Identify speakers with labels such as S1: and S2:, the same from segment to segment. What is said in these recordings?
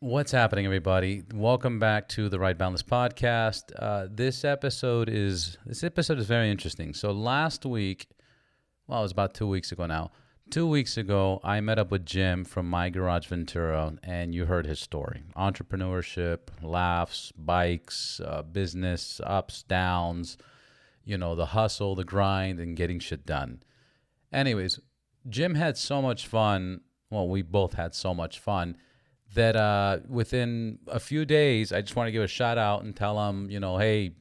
S1: What's happening, everybody? Welcome back to the Right Boundless podcast. This episode is very interesting. So last week, well, it was about 2 weeks ago now. 2 weeks ago, I met up with Jim from My Garage Ventura, and you heard his story: entrepreneurship, laughs, bikes, business, ups, downs. The hustle, the grind, and getting shit done. Anyways, Jim had so much fun. Well, we both had so much fun that within a few days, I just want to give a shout out and tell him, hey,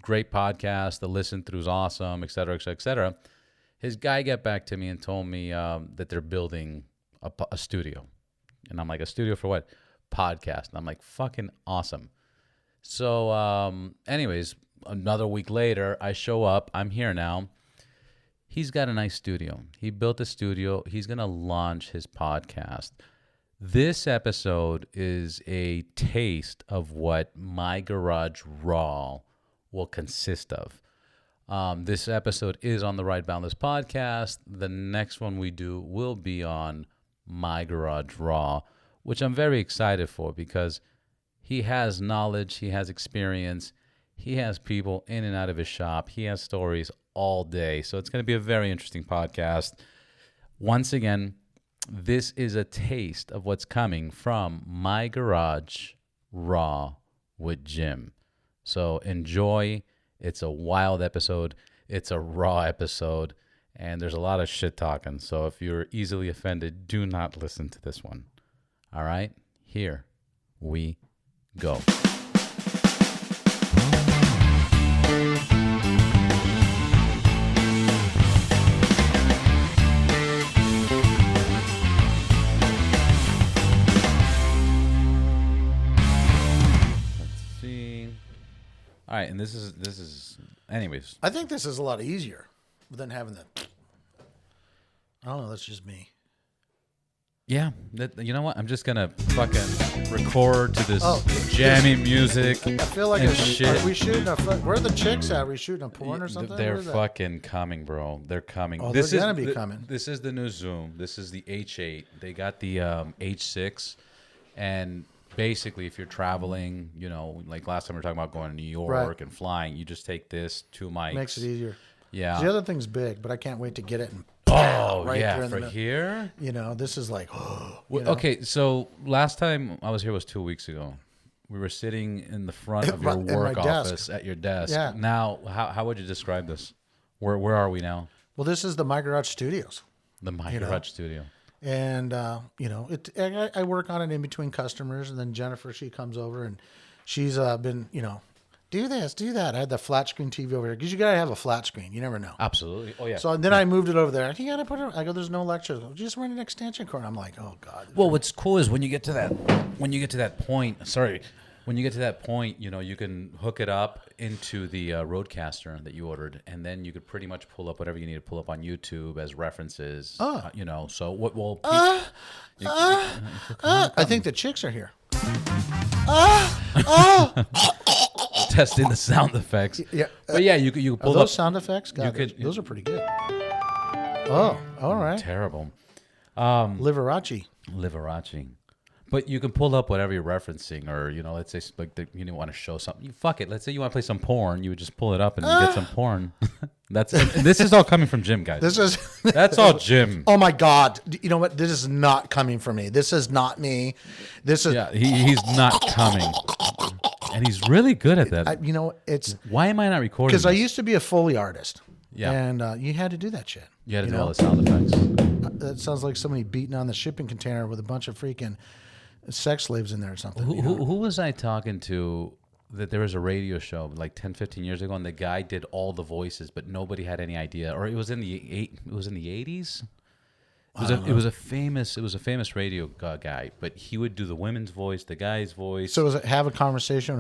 S1: great podcast. The listen through is awesome, et cetera, et cetera, et cetera. His guy got back to me and told me that they're building a studio. And I'm like, a studio for what? Podcast. And I'm like, fucking awesome. So anyways, another week later, I show up. I'm here now. He's got a nice studio. He built a studio. He's going to launch his podcast. This episode is a taste of what My Garage Raw will consist of. This episode is on the Right Boundless podcast. The next one we do will be on My Garage Raw, which I'm very excited for because he has knowledge, he has experience, he has people in and out of his shop, he has stories all day. So it's going to be a very interesting podcast. Once again, this is a taste of what's coming from My Garage Raw with Jim. So enjoy. It's a wild episode. It's a raw episode. And there's a lot of shit talking. So if you're easily offended, do not listen to this one. All right? Here we go. All right, and this is anyways.
S2: I think this is a lot easier than having the. I don't know. That's just me.
S1: Yeah, you know what? I'm just gonna fucking record to this jammy music.
S2: I feel like
S1: shit.
S2: Are we shooting a? Where are the chicks at? Are we shooting a porn or something?
S1: They're fucking coming, bro. They're coming.
S2: Oh, they're gonna be coming.
S1: This is the new Zoom. This is the H8. They got the H6, and basically, if you're traveling, like last time we were talking about going to New York and flying, you just take this, two mics.
S2: Makes it easier.
S1: Yeah.
S2: The other thing's big, but I can't wait to get it. And right
S1: yeah, for here.
S2: This is like.
S1: Okay, so last time I was here was 2 weeks ago. We were sitting in the front of your work office at your desk.
S2: Yeah.
S1: Now, how would you describe this? Where are we now?
S2: Well, this is the My Garage Studios.
S1: The My Garage Studio.
S2: And, I work on it in between customers. And then Jennifer, she comes over and she's been, do this, do that. I had the flat screen TV over here because you got to have a flat screen. You never know.
S1: Absolutely. Oh, yeah.
S2: So then I moved it over there. You got to put it, I go, there's no lectures. Just run an extension cord. I'm like, oh, God.
S1: Well, what's cool is when you get to that point, you can hook it up into the Roadcaster that you ordered, and then you could pretty much pull up whatever you need to pull up on YouTube as references. So what will
S2: I think the chicks are here.
S1: Testing the sound effects.
S2: Yeah.
S1: But yeah, you pull
S2: those
S1: up
S2: sound effects. God, those are pretty good. Oh, all right.
S1: Terrible.
S2: Liberace.
S1: But you can pull up whatever you're referencing, or let's say like you want to show something. Fuck it. Let's say you want to play some porn. You would just pull it up and get some porn. This is all coming from Jim, guys. That's all Jim.
S2: Oh my God! You know what? This is not coming from me. This is not me. This is
S1: he's not coming, and he's really good at that.
S2: It's
S1: why am I not recording?
S2: Because I used to be a Foley artist.
S1: Yeah,
S2: and you had to do that shit.
S1: You had to do all the sound effects.
S2: That sounds like somebody beating on the shipping container with a bunch of freaking sex slaves in there or something.
S1: Who was I talking to that there was a radio show like 10, 15 years ago, and the guy did all the voices, but nobody had any idea. Or it was in the 80s. It was a famous radio guy, but he would do the women's voice, the guy's voice.
S2: So have a conversation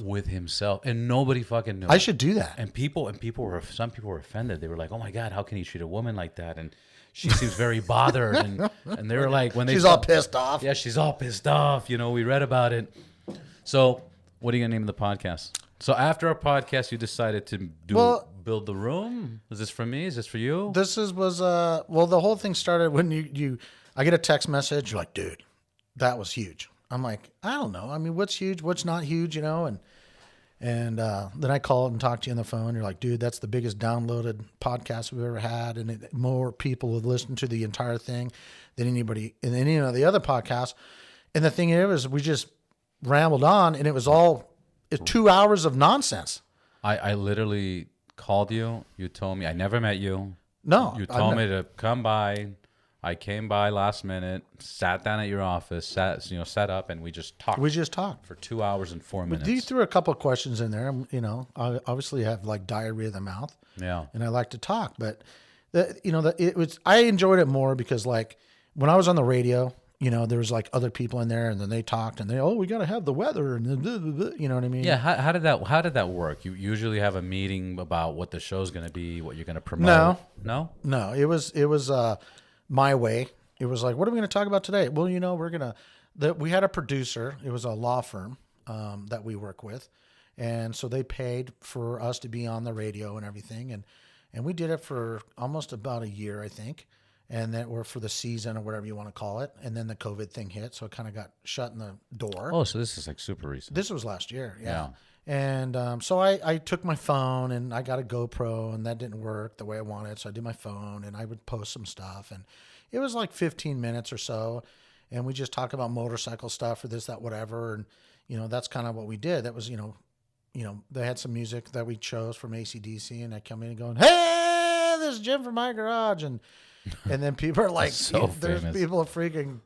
S2: with himself,
S1: and nobody fucking knew.
S2: I should do that.
S1: And some people were offended. They were like, "Oh my God, how can he treat a woman like that?" And she seems very bothered, and they were like, when
S2: she's all pissed off.
S1: Yeah, she's all pissed off. We read about it. So, what are you gonna name the podcast? So after our podcast, you decided to build the room. Is this for me? Is this for you?
S2: This was the whole thing started when I get a text message. You're like, dude, that was huge. I'm like, I don't know. I mean, what's huge? What's not huge? And then I call and talk to you on the phone. You're like, dude, that's the biggest downloaded podcast we've ever had. And more people have listened to the entire thing than anybody in any of the other podcasts. And the thing is, we just rambled on, and it was all 2 hours of nonsense.
S1: I literally called you. You told me, I never met you.
S2: No.
S1: You told me to come by. I came by last minute, sat down at your office, set up, and we just talked.
S2: We just talked
S1: for 2 hours and 4 minutes.
S2: But you threw a couple of questions in there. I obviously have like diarrhea of the mouth.
S1: Yeah.
S2: And I like to talk, but I enjoyed it more because like when I was on the radio, there was like other people in there, and then they talked, and we got to have the weather, and you know what I mean?
S1: Yeah. How did that work? You usually have a meeting about what the show's going to be, what you're going to promote. No. It
S2: was my way. It was like, what are we going to talk about today? Well, we had a producer. It was a law firm that we work with, and so they paid for us to be on the radio and everything, and we did it for almost about a year, I think. And that were for the season or whatever you want to call it. And then the COVID thing hit. So it kind of got shut in the door.
S1: Oh, so this is like super recent.
S2: This was last year. Yeah. And so I took my phone and I got a GoPro, and that didn't work the way I wanted. So I did my phone, and I would post some stuff. And it was like 15 minutes or so. And we just talk about motorcycle stuff or this, that, whatever. And, that's kind of what we did. That was, they had some music that we chose from AC/DC, and I come in and going, hey, this is Jim from My Garage. And then people are like, there's people freaking,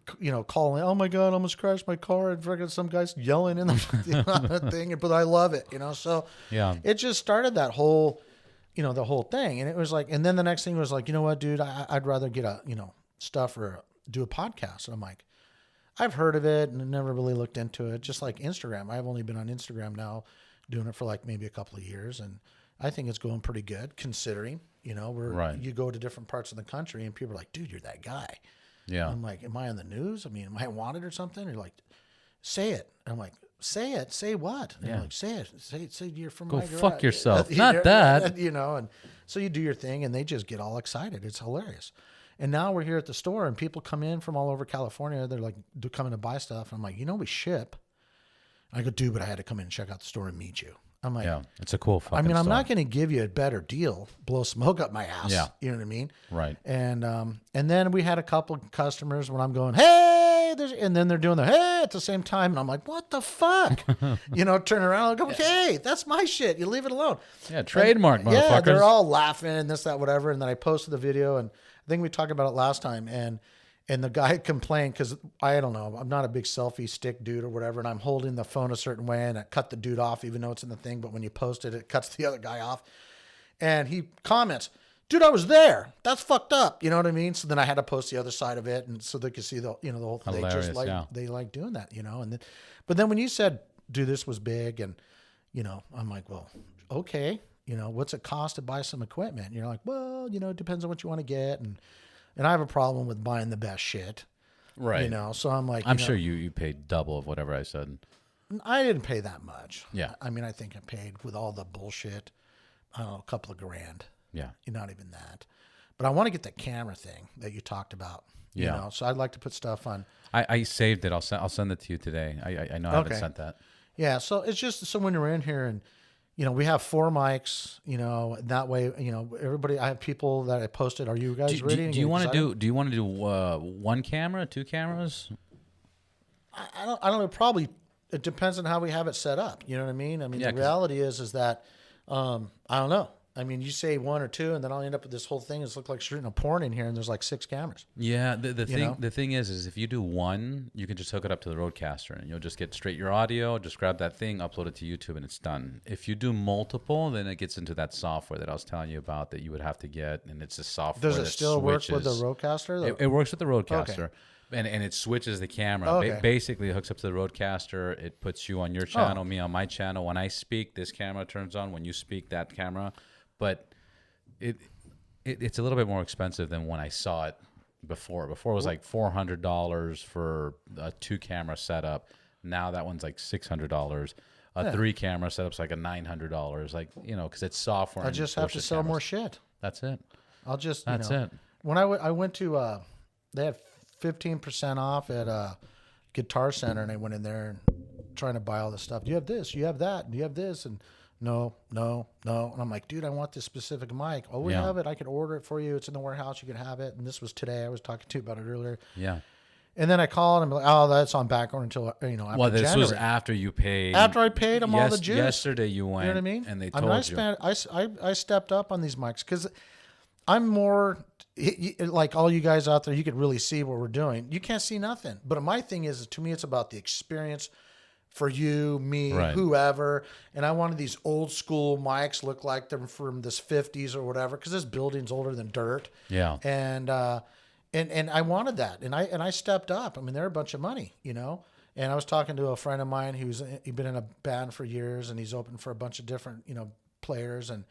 S2: calling, oh my God, I almost crashed my car, and freaking some guys yelling in the thing. But I love it, So
S1: yeah,
S2: it just started that whole, the whole thing. And it was like, and then the next thing was like, you know what, dude, I'd rather get stuff or do a podcast. And I'm like, I've heard of it and never really looked into it. Just like Instagram. I've only been on Instagram now doing it for like maybe a couple of years. And I think it's going pretty good considering, you go to different parts of the country and people are like, dude, you're that guy.
S1: Yeah.
S2: I'm like, am I on the news? I mean, am I wanted or something? You're like, say it. And I'm like, say it. Say what? And you're like, say it. Say you're from My Garage.
S1: Go fuck yourself. Not that.
S2: And so you do your thing, and they just get all excited. It's hilarious. And now we're here at the store, and people come in from all over California. They're like, they're coming to buy stuff. And I'm like, we ship. I go, dude, but I had to come in and check out the store and meet you. I'm like,
S1: yeah, it's a cool fucking
S2: I'm
S1: store.
S2: not going to give you a better deal, blow smoke up my ass.
S1: Yeah.
S2: You know what I mean?
S1: Right.
S2: And then we had a couple of customers when I'm going, hey, and then they're doing the hey at the same time. And I'm like, what the fuck? Turn around and go, okay, that's my shit. You leave it alone.
S1: Yeah, trademark, motherfuckers.
S2: Yeah, they're all laughing and this, that, whatever. And then I posted the video, and I think we talked about it last time. And the guy complained because I don't know, I'm not a big selfie stick dude or whatever, and I'm holding the phone a certain way, and I cut the dude off even though it's in the thing, but when you post it, it cuts the other guy off. And he comments, dude, I was there. That's fucked up. You know what I mean? So then I had to post the other side of it, and so they could see the whole thing.
S1: Hilarious,
S2: they like doing that, but then when you said, dude, this was big, and I'm like, well, okay, what's it cost to buy some equipment? And you're like, well, it depends on what you want to get, and I have a problem with buying the best shit.
S1: Right.
S2: So I'm like,
S1: I'm sure you paid double of whatever I said.
S2: I didn't pay that much.
S1: Yeah.
S2: I mean, I think I paid with all the bullshit, I don't know, a couple of grand.
S1: Yeah.
S2: Not even that. But I want to get that camera thing that you talked about.
S1: Yeah.
S2: So I'd like to put stuff on.
S1: I saved it. I'll send it to you today. I know I haven't sent that.
S2: Yeah. So it's just so when you're in here and, we have 4 mics, that way, everybody, I have people that I posted. Are you guys ready?
S1: Do you want to do one camera, 2 cameras?
S2: I don't know. Probably it depends on how we have it set up. You know what I mean? I mean, the reality is that, I don't know. I mean, you say 1 or 2, and then I'll end up with this whole thing. It's look like shooting a porn in here, and there's like 6 cameras.
S1: Yeah, the thing is if you do 1, you can just hook it up to the Roadcaster, and you'll just get straight your audio. Just grab that thing, upload it to YouTube, and it's done. If you do multiple, then it gets into that software that I was telling you about that you would have to get, and it's a software.
S2: Does it still work with the Roadcaster?
S1: It works with the Roadcaster.
S2: Okay.
S1: And it switches the camera.
S2: Okay.
S1: Basically, it hooks up to the Roadcaster. It puts you on your channel, me on my channel. When I speak, this camera turns on. When you speak, that camera. But it's a little bit more expensive than when I saw it before. Before it was like $400 for a 2-camera setup. Now that one's like $600. A 3-camera setup's like a $900. Like because it's software.
S2: I just have to sell more shit.
S1: That's it.
S2: I'll just
S1: it.
S2: When I went to they had 15% off at Guitar Center, and I went in there and trying to buy all this stuff. Do you have this? Do you have that? Do you have this? And no. And I'm like, dude, I want this specific mic. Oh, we have it. I can order it for you. It's in the warehouse. You can have it. And this was today. I was talking to you about it earlier.
S1: Yeah.
S2: And then I called and I'm like, oh, that's on back order until, after
S1: this
S2: January.
S1: was after you paid.
S2: After I paid them all the juice.
S1: Yesterday you went.
S2: You know what I mean?
S1: And they told you.
S2: I stepped up on these mics because I'm more like all you guys out there. You could really see what we're doing. You can't see nothing. But my thing is to me, it's about the experience for you, me, whoever. And I wanted these old school mics look like them from this 50s or whatever, because this building's older than dirt.
S1: Yeah.
S2: And I wanted that. And I stepped up. I mean, they're a bunch of money, And I was talking to a friend of mine he'd been in a band for years, and he's open for a bunch of different, players. And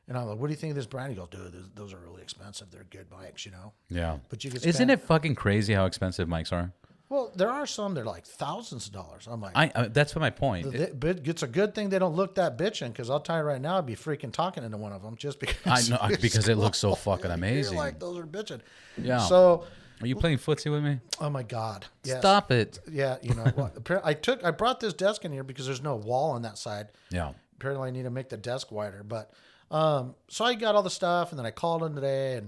S2: I'm like, what do you think of this brand? He goes, dude, those are really expensive. They're good mics,
S1: Yeah.
S2: But you can
S1: Isn't it fucking crazy how expensive mics are?
S2: Well, there are some that are like thousands of dollars. I'm like,
S1: that's my point.
S2: It's a good thing they don't look that bitching, because I'll tell you right now, I'd be freaking talking into one of them just because.
S1: I know, because it looks so fucking amazing.
S2: You're like, those are bitching.
S1: Yeah.
S2: So.
S1: Are you playing footsie with me?
S2: Oh my God! Yes.
S1: Stop it.
S2: Yeah, I brought this desk in here because there's no wall on that side.
S1: Yeah.
S2: Apparently, I need to make the desk wider. But so I got all the stuff, and then I called in today,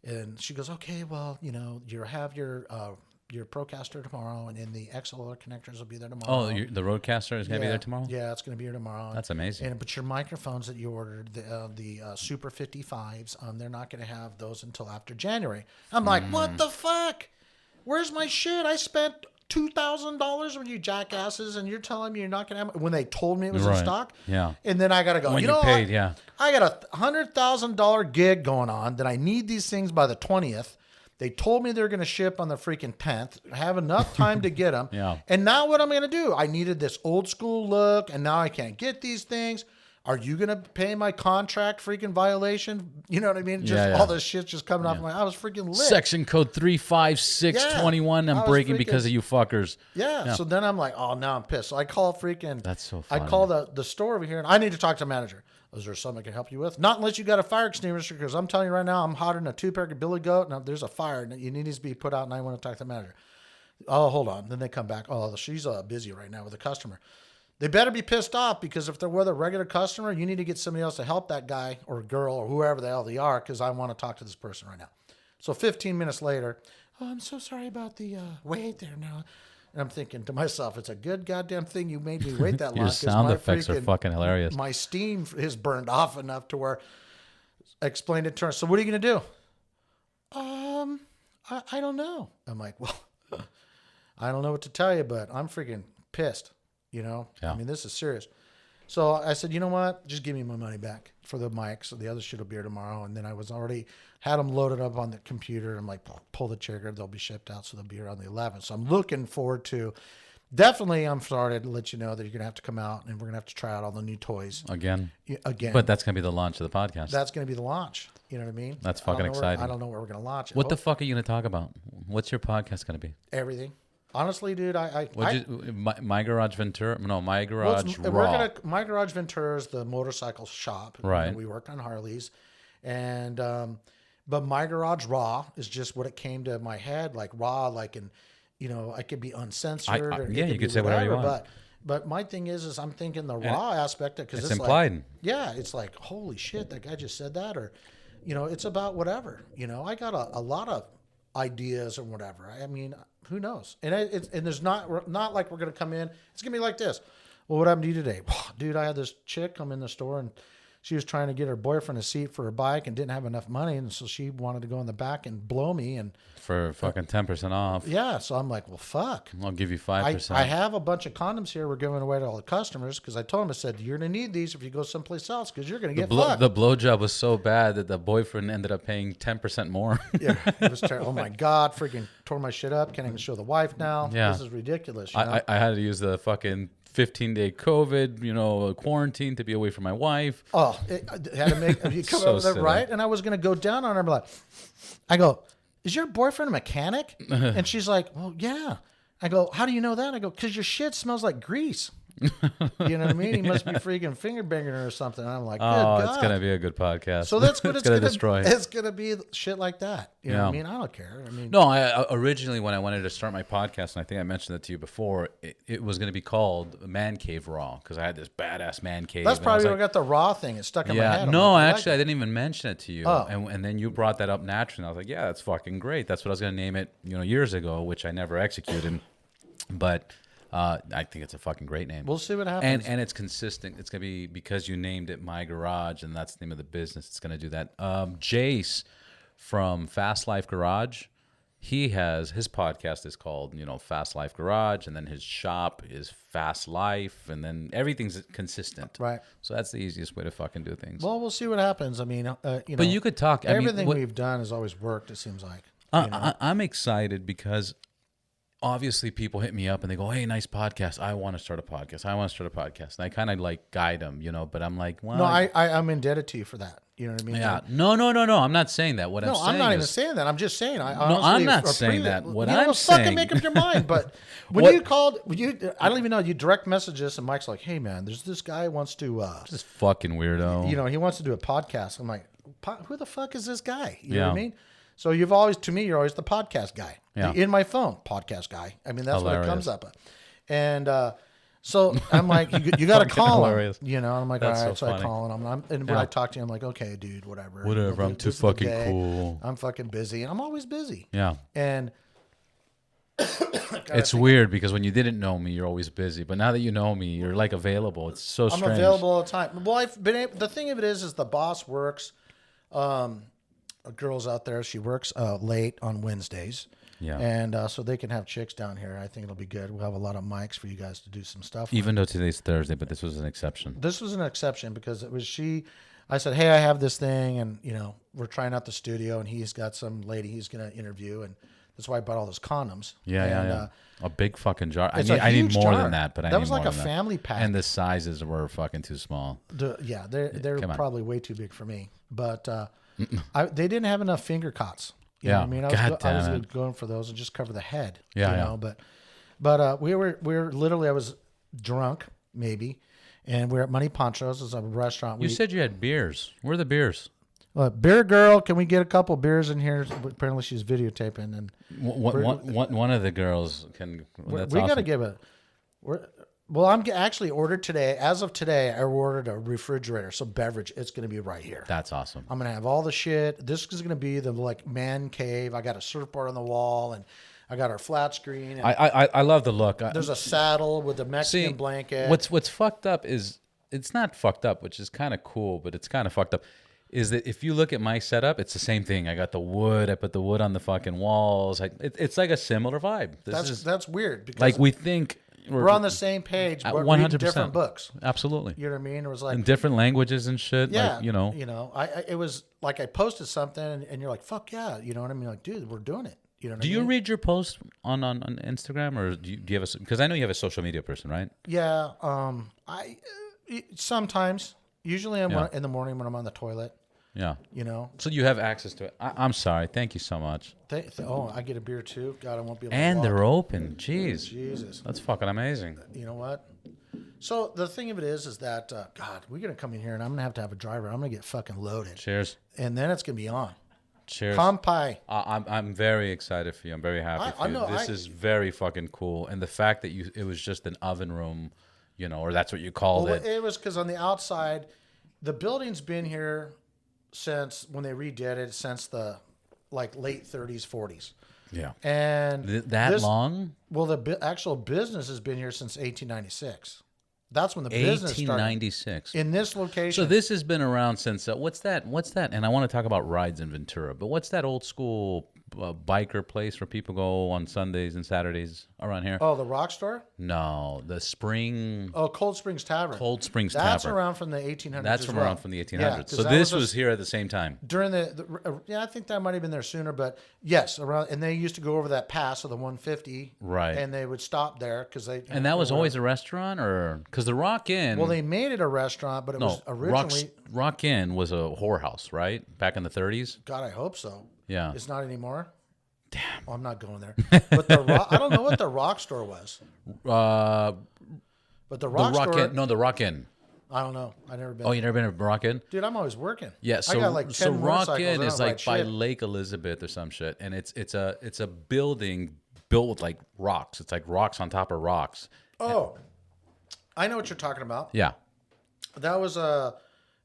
S2: and she goes, okay, well, you have your Procaster tomorrow, and then the XLR connectors will be there tomorrow.
S1: Oh, the Rodecaster is going to be there tomorrow?
S2: Yeah, it's going to be here tomorrow.
S1: That's amazing.
S2: But your microphones that you ordered, the Super 55s, they're not going to have those until after January. I'm like, what the fuck? Where's my shit? I spent $2,000 with you jackasses, and you're telling me you're not going to have, when they told me it was in stock.
S1: Yeah.
S2: And then I got to go,
S1: when you paid,
S2: I got a $100,000 gig going on that I need these things by the 20th. They told me they're going to ship on the freaking 10th. I have enough time to get them.
S1: Yeah.
S2: And now what I'm going to do? I needed this old school look, and now I can't get these things. Are you going to pay my contract freaking violation? You know what I mean? All this shit's just coming off I was freaking lit.
S1: Section code 35621. I'm breaking because of you fuckers.
S2: Yeah. So then I'm like, oh, now I'm pissed. So I call freaking.
S1: That's so funny.
S2: I call the store over here, and I need to talk to the manager. Is there something I can help you with? Not unless you got a fire extinguisher, because I'm telling you right now, I'm hotter than a two-pack of billy goat. Now there's a fire, and it needs to be put out, and I want to talk to the manager. Oh, hold on. Then they come back. Oh, she's busy right now with a customer. They better be pissed off, because if they're with a regular customer, you need to get somebody else to help that guy or girl or whoever the hell they are, because I want to talk to this person right now. So 15 minutes later, oh, I'm so sorry about the wait there now. And I'm thinking to myself, it's a good goddamn thing you made me wait that long.
S1: Your sound effects are fucking hilarious.
S2: My steam is burned off enough to where I explained it to her. So what are you going to do? I don't know. I'm like, well, I don't know what to tell you, but I'm freaking pissed.
S1: Yeah.
S2: I mean, this is serious. So I said, you know what? Just give me my money back for the mics. So the other shit will be here tomorrow. And then I was already had them loaded up on the computer. I'm like, pull the trigger. They'll be shipped out. So they'll be here on the 11th. So I'm looking forward to, definitely I'm sorry to let you know that you're going to have to come out, and we're going to have to try out all the new toys. Again.
S1: But that's going to be the launch of the podcast.
S2: That's going to be the launch. You know what I mean?
S1: That's fucking exciting.
S2: I don't know where we're going to launch it.
S1: What the fuck are you going to talk about? What's your podcast going to be?
S2: Everything. Honestly, dude,
S1: My Garage Ventura? No, My Garage Raw.
S2: My Garage Ventura is the motorcycle shop.
S1: Right.
S2: We work on Harleys. And, but My Garage Raw is just what it came to my head, like raw, like in, I could be uncensored.
S1: You could say whatever you want.
S2: But my thing is I'm thinking the raw aspect of it, because it's
S1: implied.
S2: Like, it's like, holy shit, that guy just said that, or, it's about whatever. I got a lot of ideas or whatever. I mean, who knows? And there's not like we're gonna come in. It's gonna be like this. Well, what happened to you today? Dude, I had this chick come in the store, and she was trying to get her boyfriend a seat for her bike and didn't have enough money, and so she wanted to go in the back and blow me and
S1: for fucking 10% off.
S2: Yeah, so I'm like, well, fuck.
S1: I'll give you 5%.
S2: I have a bunch of condoms here we're giving away to all the customers, because I told them, I said, you're gonna need these if you go someplace else, because you're gonna get fucked.
S1: The blowjob was so bad that the boyfriend ended up paying 10% more.
S2: Yeah, it was terrible. Oh my God, freaking tore my shit up. Can't even show the wife now.
S1: Yeah,
S2: this is ridiculous.
S1: I had to use the fucking 15-day COVID, quarantine to be away from my wife.
S2: Oh, it had to make you come over there, right? And I was gonna go down on her, like, I go, is your boyfriend a mechanic? And she's like, well, yeah. I go, how do you know that? I go, because your shit smells like grease. You know what I mean? He must be freaking finger banging her or something. And I'm like, good
S1: Oh,
S2: God.
S1: it's gonna be a good podcast.
S2: So that's what
S1: it's gonna destroy.
S2: It's gonna be shit like that. You know what I mean? I don't care. I mean,
S1: No, I originally when I wanted to start my podcast, and I think I mentioned it to you before, it was going to be called Man Cave Raw because I had this badass man cave.
S2: that's probably where I
S1: like,
S2: got the raw thing. It's stuck in my head. I'm
S1: no,
S2: like,
S1: actually, I didn't even mention it to you.
S2: Oh.
S1: And then you brought that up naturally. And I was like, yeah, that's fucking great. That's what I was going to name it, years ago, which I never executed. But I think it's a fucking great name.
S2: We'll see what happens.
S1: And it's consistent. It's going to be because you named it My Garage, and that's the name of the business. It's going to do that. Jace from Fast Life Garage, his podcast is called, Fast Life Garage, and then his shop is Fast Life, and then everything's consistent.
S2: Right.
S1: So that's the easiest way to fucking do things.
S2: Well, we'll see what happens. I mean,
S1: But you could talk.
S2: everything we've done has always worked, it seems like.
S1: I'm excited because obviously people hit me up and they go, hey, nice podcast. I want to start a podcast. And I kind of like guide them, but I'm like, well.
S2: No, I'm indebted to you for that. You know what I mean?
S1: Yeah. No. I'm not saying that. What I'm saying
S2: I'm not even
S1: is,
S2: saying that. I'm just saying.
S1: I'm not saying that. What I'm
S2: fucking
S1: saying.
S2: make up your mind. But when you called, I don't even know. You direct message us, and Mike's like, "Hey, man, there's this guy who wants to,
S1: this fucking weirdo.
S2: he wants to do a podcast." I'm like, "Who the fuck is this guy?" You know what I
S1: Yeah.
S2: mean? So you're always the podcast guy.
S1: Yeah.
S2: In my phone, podcast guy. I mean, that's
S1: Hilarious.
S2: what it comes up. And so I'm like, you got to call him.
S1: hilarious.
S2: And I'm like,
S1: That's
S2: all right.
S1: so
S2: So I
S1: funny.
S2: call him. And when I talk to him, I'm like, okay, dude, whatever.
S1: Whatever. I'm too
S2: This is the
S1: fucking
S2: day.
S1: cool.
S2: I'm fucking busy. And I'm always busy.
S1: Yeah.
S2: And
S1: It's weird because when you didn't know me, you're always busy. But now that you know me, you're like available. It's so
S2: I'm
S1: strange.
S2: available all the time. Well, the thing of it is the boss works. A girl's out there. She works late on Wednesdays.
S1: Yeah.
S2: And so they can have chicks down here. I think it'll be good. We'll have a lot of mics for you guys to do some stuff.
S1: Even though today's Thursday, but this was an exception.
S2: This was an exception because it was I said, hey, I have this thing, and we're trying out the studio, and he's got some lady he's going to interview, and that's why I bought all those condoms.
S1: Yeah. A big fucking jar. I
S2: It's a
S1: need
S2: huge
S1: more
S2: jar.
S1: than that, but I
S2: That
S1: need
S2: was like
S1: more
S2: a
S1: than that.
S2: family pack.
S1: And the sizes were fucking too small.
S2: They're
S1: Come on.
S2: probably way too big for me, but they didn't have enough finger cots. You know
S1: Yeah.
S2: what I mean,
S1: God
S2: I was
S1: damn it.
S2: going for those and just cover the head.
S1: Yeah.
S2: But we were literally, I was drunk maybe, and we're at Money Pancho's. It's a restaurant.
S1: You said you had beers. Where are the beers?
S2: Beer girl, can we get a couple beers in here? Apparently she's videotaping, and
S1: One of the girls can. That's
S2: we got to
S1: awesome.
S2: give well, I'm actually ordered today. As of today, I ordered a refrigerator. So beverage, it's going to be right here.
S1: That's awesome.
S2: I'm going to have all the shit. This is going to be the man cave. I got a surfboard on the wall, and I got our flat screen. And
S1: I love the look.
S2: there's a saddle with a Mexican blanket.
S1: What's fucked up is it's not fucked up, which is kind of cool, but it's kind of fucked up. Is that if you look at my setup, it's the same thing. I got the wood. I put the wood on the fucking walls. It's like a similar vibe.
S2: That's weird because
S1: Like we think
S2: we're on the same page, but
S1: 100%.
S2: reading different books.
S1: Absolutely.
S2: You know what I mean? It was like
S1: In different languages and shit.
S2: yeah,
S1: Like,
S2: it was like I posted something, and you're like, "Fuck yeah," you know what I mean? Like, dude, we're doing it. You know what I
S1: Do
S2: mean?
S1: you read your posts on Instagram, or do you have because I know you have a social media person, right?
S2: Yeah. I sometimes, usually I'm
S1: Yeah.
S2: in the morning when I'm on the toilet.
S1: Yeah.
S2: You know.
S1: So you have access to it. I'm sorry. Thank you so much.
S2: I get a beer too. God, I won't be able to
S1: And
S2: walk.
S1: they're open. Jeez.
S2: Jesus.
S1: That's fucking amazing.
S2: You know what? So the thing of it is that God, we're gonna come in here and I'm gonna have a driver. I'm gonna get fucking loaded,
S1: Cheers.
S2: and then it's gonna be on.
S1: Cheers.
S2: Kampai.
S1: I'm very excited for you. I'm very happy for
S2: I
S1: you.
S2: know,
S1: This is very fucking cool. And the fact that it was just an oven room, or that's what you called
S2: Well,
S1: it.
S2: it was because on the outside, the building's been here since when they redid it, since the late 30s, 40s.
S1: Yeah.
S2: And
S1: That long?
S2: Well, the actual business has been here since 1896. That's when the business started
S1: 1896.
S2: in this location.
S1: So this has been around since what's that? And I want to talk about rides in Ventura, but what's that old school biker place where people go on Sundays and Saturdays around here?
S2: Oh, the Rock Store?
S1: No, the Spring.
S2: Oh, Cold Springs Tavern.
S1: Cold Springs
S2: That's
S1: Tavern.
S2: around from the 1800s.
S1: That's
S2: as
S1: from
S2: well.
S1: around from the 1800s.
S2: Yeah, 'cause
S1: so
S2: that
S1: this
S2: a-
S1: was here at the same time.
S2: during I think that might have been there sooner, but yes, around, and they used to go over that pass of the 150,
S1: Right.
S2: And they would stop there because they.
S1: And that was always a restaurant, or because the Rock Inn?
S2: Well, they made it a restaurant, but it was originally.
S1: Rock Inn was a whorehouse, right? Back in the 30s.
S2: God, I hope so.
S1: Yeah.
S2: It's not anymore. Damn. I'm not going there. But I don't know what the Rock Store was. But the
S1: The
S2: Rock
S1: Rock
S2: store,
S1: Inn. No, the Rock Inn.
S2: I don't know. I never been.
S1: Oh, you never been to Rock Inn?
S2: Dude, I'm always working.
S1: Yeah, so
S2: I got like 10
S1: so Rock
S2: motorcycles.
S1: Inn
S2: I
S1: is
S2: don't
S1: like
S2: ride
S1: by
S2: shit.
S1: Lake Elizabeth or some shit, and it's a building built with like rocks. It's like rocks on top of rocks.
S2: Oh, I know what you're talking about.
S1: Yeah,
S2: That was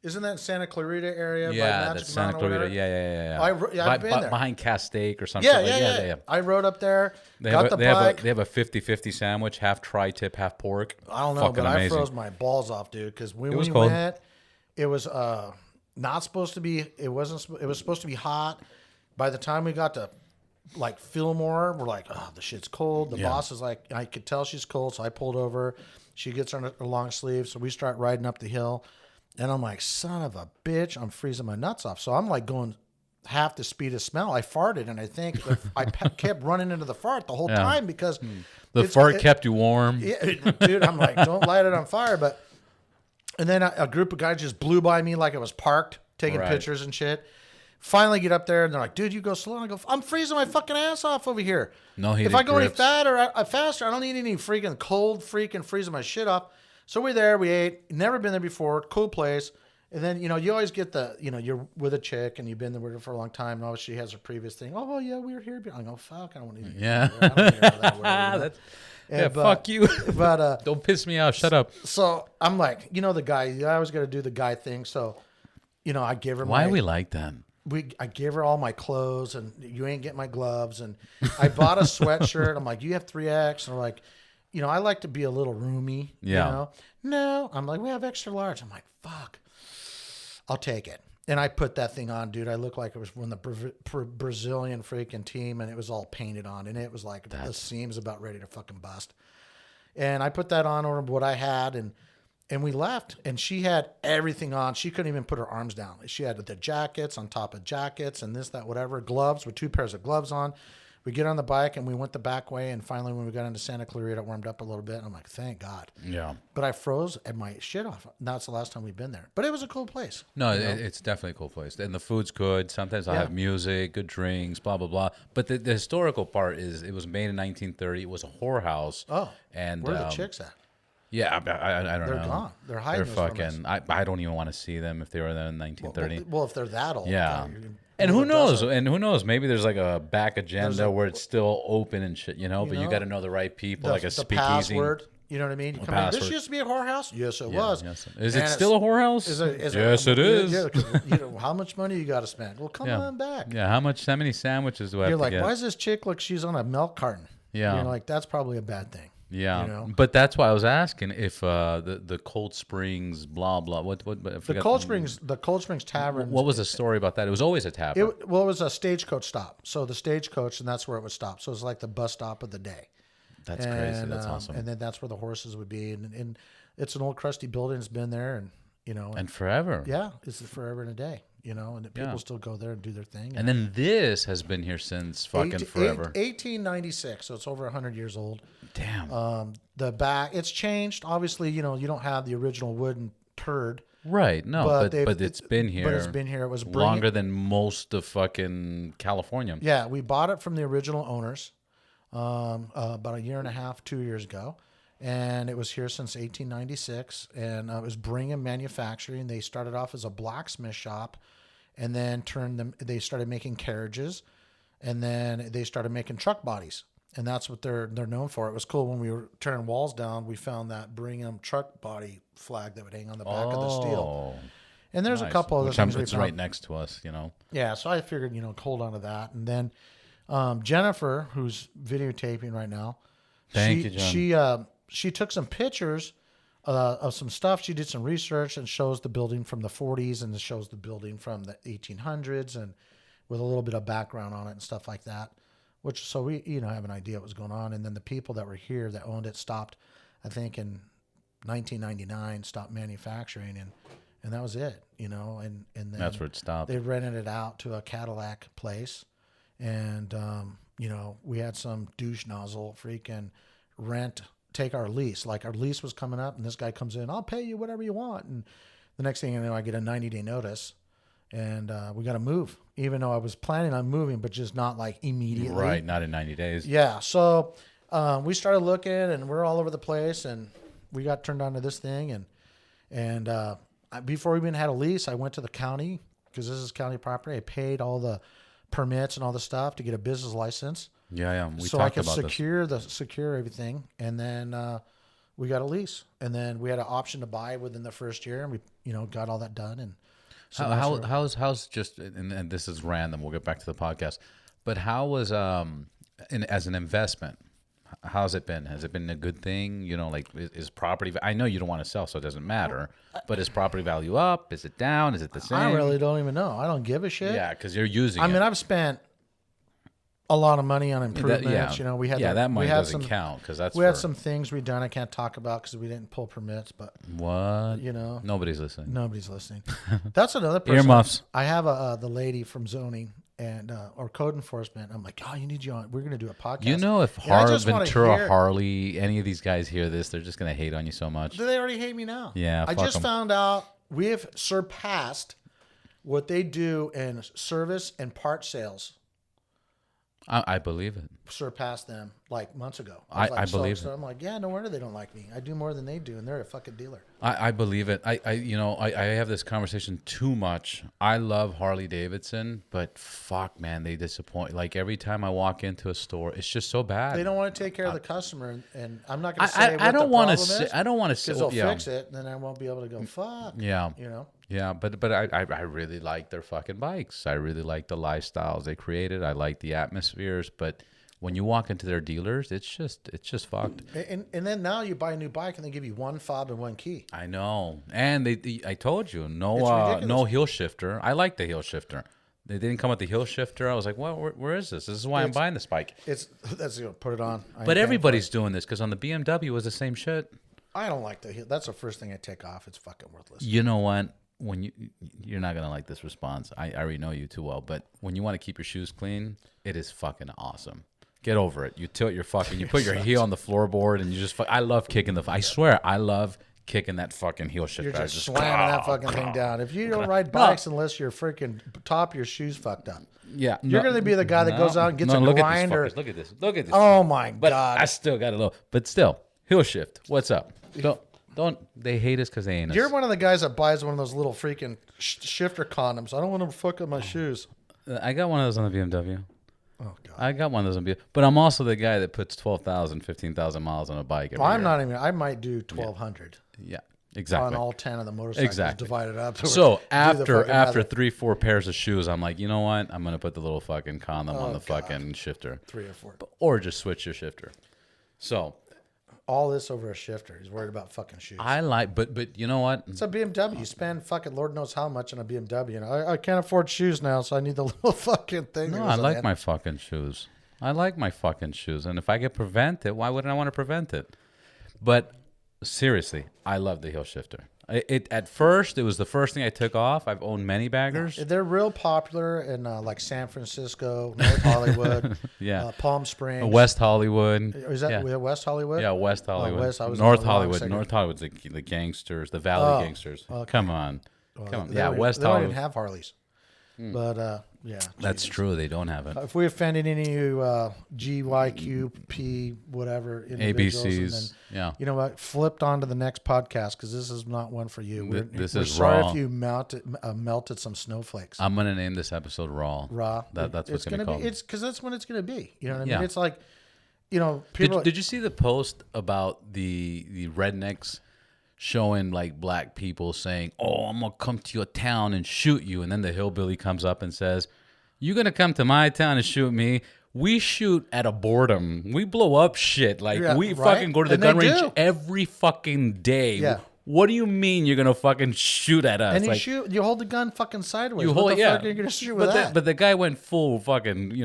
S2: isn't that Santa Clarita area? by
S1: yeah,
S2: Magic
S1: that's Santa
S2: Mountain or
S1: Clarita.
S2: whatever?
S1: Yeah.
S2: I've been there.
S1: Behind Castake or something.
S2: Yeah,
S1: like,
S2: yeah. I rode up there.
S1: They
S2: got
S1: have
S2: the
S1: they have
S2: bike.
S1: they have a 50-50 sandwich, half tri-tip, half pork.
S2: I don't know,
S1: Fucking
S2: but I
S1: amazing.
S2: froze my balls off, dude. Because when
S1: was
S2: we
S1: cold.
S2: went, it was not supposed to be. It wasn't. It was supposed to be hot. By the time we got to like Fillmore, we're like, oh, the shit's cold. The boss is like, I could tell she's cold, so I pulled over. She gets her long sleeve, so we start riding up the hill, and I'm like, son of a bitch, I'm freezing my nuts off. So I'm like going half the speed of smell. I farted, and I think I kept running into the fart the whole time because
S1: The fart kept you warm.
S2: Yeah, dude, I'm like, don't light it on fire. But and then a group of guys just blew by me like it was parked, taking
S1: Right.
S2: pictures and shit. Finally get up there and they're like, dude, you go slow. I go, I'm freezing my fucking ass off over here.
S1: No
S2: If
S1: heated
S2: I go any
S1: grips.
S2: faster, I don't need any freaking cold freaking freezing my shit off. So we're there, we ate, never been there before, cool place. And then, you always get the, you're with a chick and you've been there with her for a long time. And obviously she has her previous thing. Oh, well, yeah, we were here. I go, fuck, I don't want to eat.
S1: Yeah.
S2: I don't need to know that, whatever,
S1: Yeah, fuck you.
S2: But
S1: Don't piss me off. Shut up.
S2: so I'm like, the guy, I always got to do the guy thing. So, I give her
S1: Why are we like that?
S2: I gave her all my clothes and you ain't get my gloves. And I bought a sweatshirt. I'm like, you have 3X. And they're like, I like to be a little roomy.
S1: Yeah.
S2: No, I'm like, we have extra large. I'm like, fuck, I'll take it. And I put that thing on, dude. I looked like it was from the Brazilian freaking team, and it was all painted on, and it was like the seams about ready to fucking bust. And I put that on over what I had, and we left. And she had everything on. She couldn't even put her arms down. She had the jackets on top of jackets, and this, that, whatever. Gloves with 2 pairs of gloves on. We get on the bike, and we went the back way. And finally, when we got into Santa Clarita, it warmed up a little bit. And I'm like, thank God.
S1: Yeah.
S2: But I froze and my shit off. That's the last time we've been there. But it was a cool place.
S1: No, it's definitely a cool place. And the food's good. Sometimes I have music, good drinks, blah, blah, blah. But the historical part is it was made in 1930. It was a whorehouse.
S2: Oh.
S1: And
S2: Where are the chicks at?
S1: Yeah, I don't know.
S2: They're gone. They're hiding
S1: They're
S2: this from us.
S1: fucking. I don't even want to see them if they were there in 1930.
S2: Well, if they're that old.
S1: Yeah.
S2: God,
S1: And who knows? And who knows? Maybe there's like a back agenda where it's still open and shit, but you got to know the right people, like a
S2: the
S1: speakeasy.
S2: Password. You know what I mean? You come in, this
S1: password.
S2: used to be a whorehouse? Yes, it was.
S1: Yes. Is it still a whorehouse? Yes, it is.
S2: Yeah, 'cause, how much money you got to spend? Well, come on back.
S1: Yeah, how many sandwiches do I have
S2: You're
S1: to
S2: like,
S1: get?
S2: why does this chick look? She's on a milk carton.
S1: Yeah.
S2: You're like, that's probably a bad thing.
S1: Yeah, but that's why I was asking if the Cold Springs, blah blah. What I forgot
S2: The Cold Springs Tavern.
S1: What was the story about that? It was always a tavern.
S2: It was a stagecoach stop. So the stagecoach, and that's where it would stop. So it was like the bus stop of the day.
S1: That's crazy. That's awesome.
S2: And then that's where the horses would be. And it's an old crusty building. It's been there, and
S1: and forever.
S2: Yeah, it's forever and a day. And people still go there and do their thing.
S1: And then this has been here since fucking forever.
S2: 1896, so it's over 100 years old.
S1: Damn.
S2: The back, it's changed. Obviously, you don't have the original wooden turd.
S1: Right. No, but it's been here.
S2: But it's been here. It was
S1: longer than most of fucking California.
S2: Yeah, we bought it from the original owners about a year and a half, 2 years ago. And it was here since 1896. And it was Brigham Manufacturing. They started off as a blacksmith shop and then they started making carriages. And then they started making truck bodies. And that's what they're known for. It was cool when we were tearing walls down. We found that Brigham truck body flag that would hang on the back of the steel. And there's a couple other things we
S1: it's
S2: found.
S1: right next to us,
S2: Yeah, so I figured, hold on to that. And then Jennifer, who's videotaping right now,
S1: Thank you, John.
S2: She took some pictures of some stuff. She did some research and shows the building from the 40s and shows the building from the 1800s and with a little bit of background on it and stuff like that. So we, have an idea what was going on. And then the people that were here that owned it stopped, I think in 1999, stopped manufacturing and that was it, and then
S1: that's where it stopped.
S2: They rented it out to a Cadillac place. And, we had some douche nozzle freaking take our lease. Like our lease was coming up and this guy comes in, I'll pay you whatever you want. And the next thing you know, I get a 90-day notice and we got to move, even though I was planning on moving, but just not like immediately.
S1: Right. Not in 90 days.
S2: Yeah. So we started looking and we're all over the place and we got turned on to this thing, and before we even had a lease, I went to the county because this is county property. I paid all the permits and all the stuff to get a business license.
S1: Yeah. We
S2: so I
S1: talked
S2: could
S1: about
S2: secure everything, and then we got a lease, and then we had an option to buy within the first year, and we got all that done. And so
S1: how's just and this is random. We'll get back to the podcast, but how was as an investment? How's it been? Has it been a good thing? Like is property? I know you don't want to sell, so it doesn't matter. But is property value up? Is it down? Is it the same?
S2: I really don't even know. I don't give a shit.
S1: Yeah, because you're using.
S2: I mean, I've spent a lot of money on improvements. We had
S1: that money doesn't count because
S2: we had some things we done. I can't talk about because we didn't pull permits. But
S1: what? Nobody's listening.
S2: Nobody's listening. That's another person.
S1: Earmuffs.
S2: I have the lady from zoning and or code enforcement. I'm like, oh, you need you on. We're gonna do a podcast.
S1: If Ventura, Harley, any of these guys hear this, they're just gonna hate on you so much.
S2: They already hate me now.
S1: Yeah,
S2: I just found out we have surpassed what they do in service and part sales.
S1: I believe it.
S2: Surpassed them like months ago.
S1: I believe it.
S2: So I'm like, yeah, no wonder they don't like me. I do more than they do, and they're a fucking dealer.
S1: I believe it. I have this conversation too much. I love Harley Davidson, but fuck, man, they disappoint. Like every time I walk into a store, it's just so bad.
S2: They don't want to take care of the customer, and I'm not going to say
S1: I don't want to say. I don't want to say
S2: because they'll fix it, and then I won't be able to go fuck.
S1: Yeah, Yeah, but I really like their fucking bikes. I really like the lifestyles they created. I like the atmospheres, but when you walk into their dealers, it's just fucked.
S2: And then now you buy a new bike and they give you one fob and one key.
S1: I know, and I told you no heel shifter. I like the heel shifter. They didn't come with the heel shifter. I was like, well, where is this? This is why I'm buying this bike.
S2: Put it on.
S1: But everybody's doing this because on the BMW it was the same shit.
S2: I don't like the heel. That's the first thing I take off. It's fucking worthless.
S1: You know what? When you're not gonna like this response. I already know you too well, but when you want to keep your shoes clean, it is fucking awesome. Get over it. You tilt your fucking. You put your heel on the floorboard, and you just. I love kicking I swear, I love kicking that fucking heel shit.
S2: You're just slamming that fucking thing down. If you don't ride bikes unless you're freaking top of your shoes fucked up.
S1: Yeah,
S2: you're going to be the guy that goes out and gets a grinder.
S1: Look at this. Look at this.
S2: Oh my
S1: but
S2: god!
S1: I still got a little. But still, heel shift. What's up? Don't they hate us because they ain't us?
S2: You're one of the guys that buys one of those little freaking shifter condoms. I don't want to fuck up my shoes.
S1: I got one of those on the BMW.
S2: Oh god!
S1: I got one of those on BMW. But I'm also the guy that puts 12,000, 15,000 miles on a bike.
S2: I'm not even. I might do 1,200.
S1: Yeah. Exactly.
S2: On all 10 of the motorcycles divided up.
S1: So after 3-4 pairs of shoes, I'm like, you know what? I'm going to put the little fucking condom on the fucking shifter.
S2: 3 or 4.
S1: Or just switch your shifter. So.
S2: All this over a shifter. He's worried about fucking shoes.
S1: I like, but you know what?
S2: It's a BMW. You spend fucking Lord knows how much on a BMW. I can't afford shoes now, so I need the little fucking thing.
S1: No, I like my fucking shoes. I like my fucking shoes. And if I could prevent it, why wouldn't I want to prevent it? But seriously, I love the heel shifter. At first, it was the first thing I took off. I've owned many baggers.
S2: They're real popular in like San Francisco, North Hollywood, Palm Springs,
S1: West Hollywood.
S2: Is that West Hollywood?
S1: Yeah, West Hollywood.
S2: North
S1: Hollywood. North Hollywood's the gangsters, the Valley gangsters. Okay. Come on. Yeah, West Hollywood. They
S2: don't even have Harleys. But yeah,
S1: that's true. They don't have it.
S2: If we offended any of you GYQP whatever individuals,
S1: ABCs,
S2: and then, you know what? Flipped on to the next podcast because this is not one for you. We're sorry
S1: raw.
S2: If you melted some snowflakes.
S1: I'm gonna name this episode Raw. That's what it's gonna be.
S2: It's because that's when it's gonna be. You know what I mean? It's like, people.
S1: Did you see the post about the rednecks? Showing like black people saying, "Oh, I'm gonna come to your town and shoot you," and then the hillbilly comes up and says, "You gonna come to my town and shoot me? We shoot at a boredom. We blow up shit. Like fucking go to the gun range every fucking day.
S2: Yeah.
S1: What do you mean you're gonna fucking shoot at us?
S2: And you hold the gun fucking sideways. What the fuck are you gonna shoot with that?
S1: But the guy went full fucking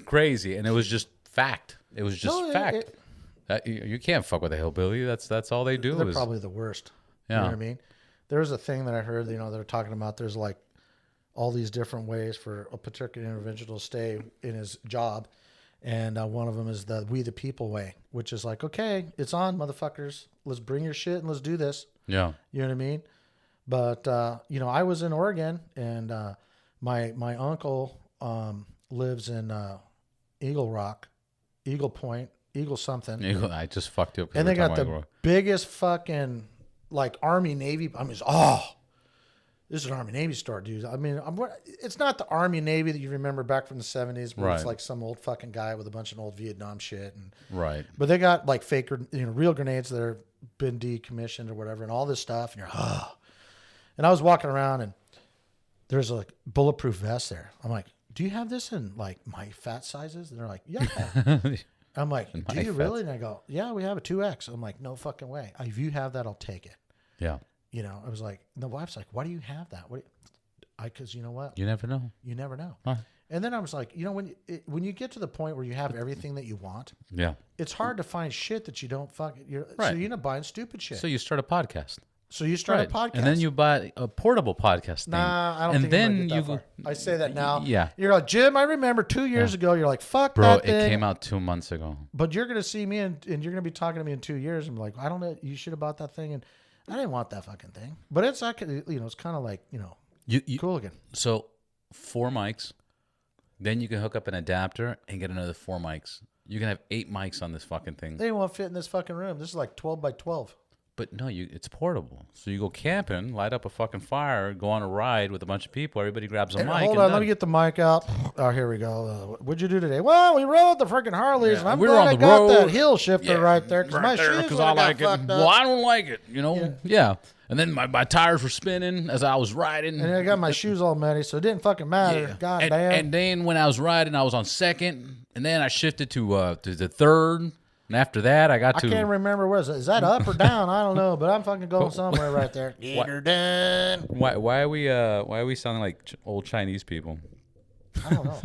S2: crazy,
S1: and it was just fact. It was just fact. You can't fuck with a hillbilly. That's all they do.
S2: They're probably the worst.
S1: Yeah.
S2: You know what I mean? There's a thing that I heard, they're talking about there's like all these different ways for a particular individual to stay in his job. And one of them is the we the people way, which is like, okay, it's on, motherfuckers. Let's bring your shit and let's do this.
S1: Yeah.
S2: You know what I mean? But, I was in Oregon and my uncle lives in Eagle Point, Eagle something.
S1: I just fucked you up.
S2: And they got the biggest fucking like Army Navy. I mean, this is an Army Navy store, dude. I mean, it's not the Army Navy that you remember back from the 70s, where it's like some old fucking guy with a bunch of old Vietnam shit. And, but they got like fake, real grenades that have been decommissioned or whatever, and all this stuff. And you're, And I was walking around, and there's a bulletproof vest there. I'm like, do you have this in like my fat sizes? And they're like, yeah. I'm like, do you really? And I go, yeah, we have a 2X. I'm like, no fucking way. If you have that, I'll take it.
S1: Yeah.
S2: You know, I was like, and the wife's like, why do you have that? Because you know what?
S1: You never know.
S2: You never know.
S1: Huh.
S2: And then I was like, you know, when you get to the point where you have everything that you want, it's hard to find shit that you don't fucking. So you end up buying stupid shit.
S1: So you start a podcast.
S2: So you start a podcast,
S1: and then you buy a portable podcast thing.
S2: Nah, I don't.
S1: And
S2: think
S1: then
S2: you go. I say that now.
S1: Yeah,
S2: you're like, Jim, I remember 2 years ago. You're like, fuck
S1: bro,
S2: that thing.
S1: It came out 2 months ago.
S2: But you're gonna see me and you're gonna be talking to me in 2 years. I'm like, I don't know. You should have bought that thing, and I didn't want that fucking thing. But it's like, it's kind of like, cool again.
S1: So 4 mics, then you can hook up an adapter and get another 4 mics. You can have 8 mics on this fucking thing.
S2: They won't fit in this fucking room. This is like 12 by 12.
S1: But no, it's portable. So you go camping, light up a fucking fire, go on a ride with a bunch of people. Everybody grabs a mic.
S2: Hold on, let me get the mic out. Oh, here we go. What'd you do today? Well, we rode the freaking Harleys, and I'm glad I got that hill shifter right there because my shoes would have got fucked up.
S1: Well, I don't like it, Yeah. And then my tires were spinning as I was riding.
S2: And I got my shoes all muddy, so it didn't fucking matter.
S1: Yeah.
S2: God damn.
S1: And then when I was riding, I was on second, and then I shifted to the third. And after that, I
S2: can't remember where is that up or down? I don't know, but I'm fucking going somewhere right there. Get her done.
S1: Why are we sounding like old Chinese people?
S2: I don't know.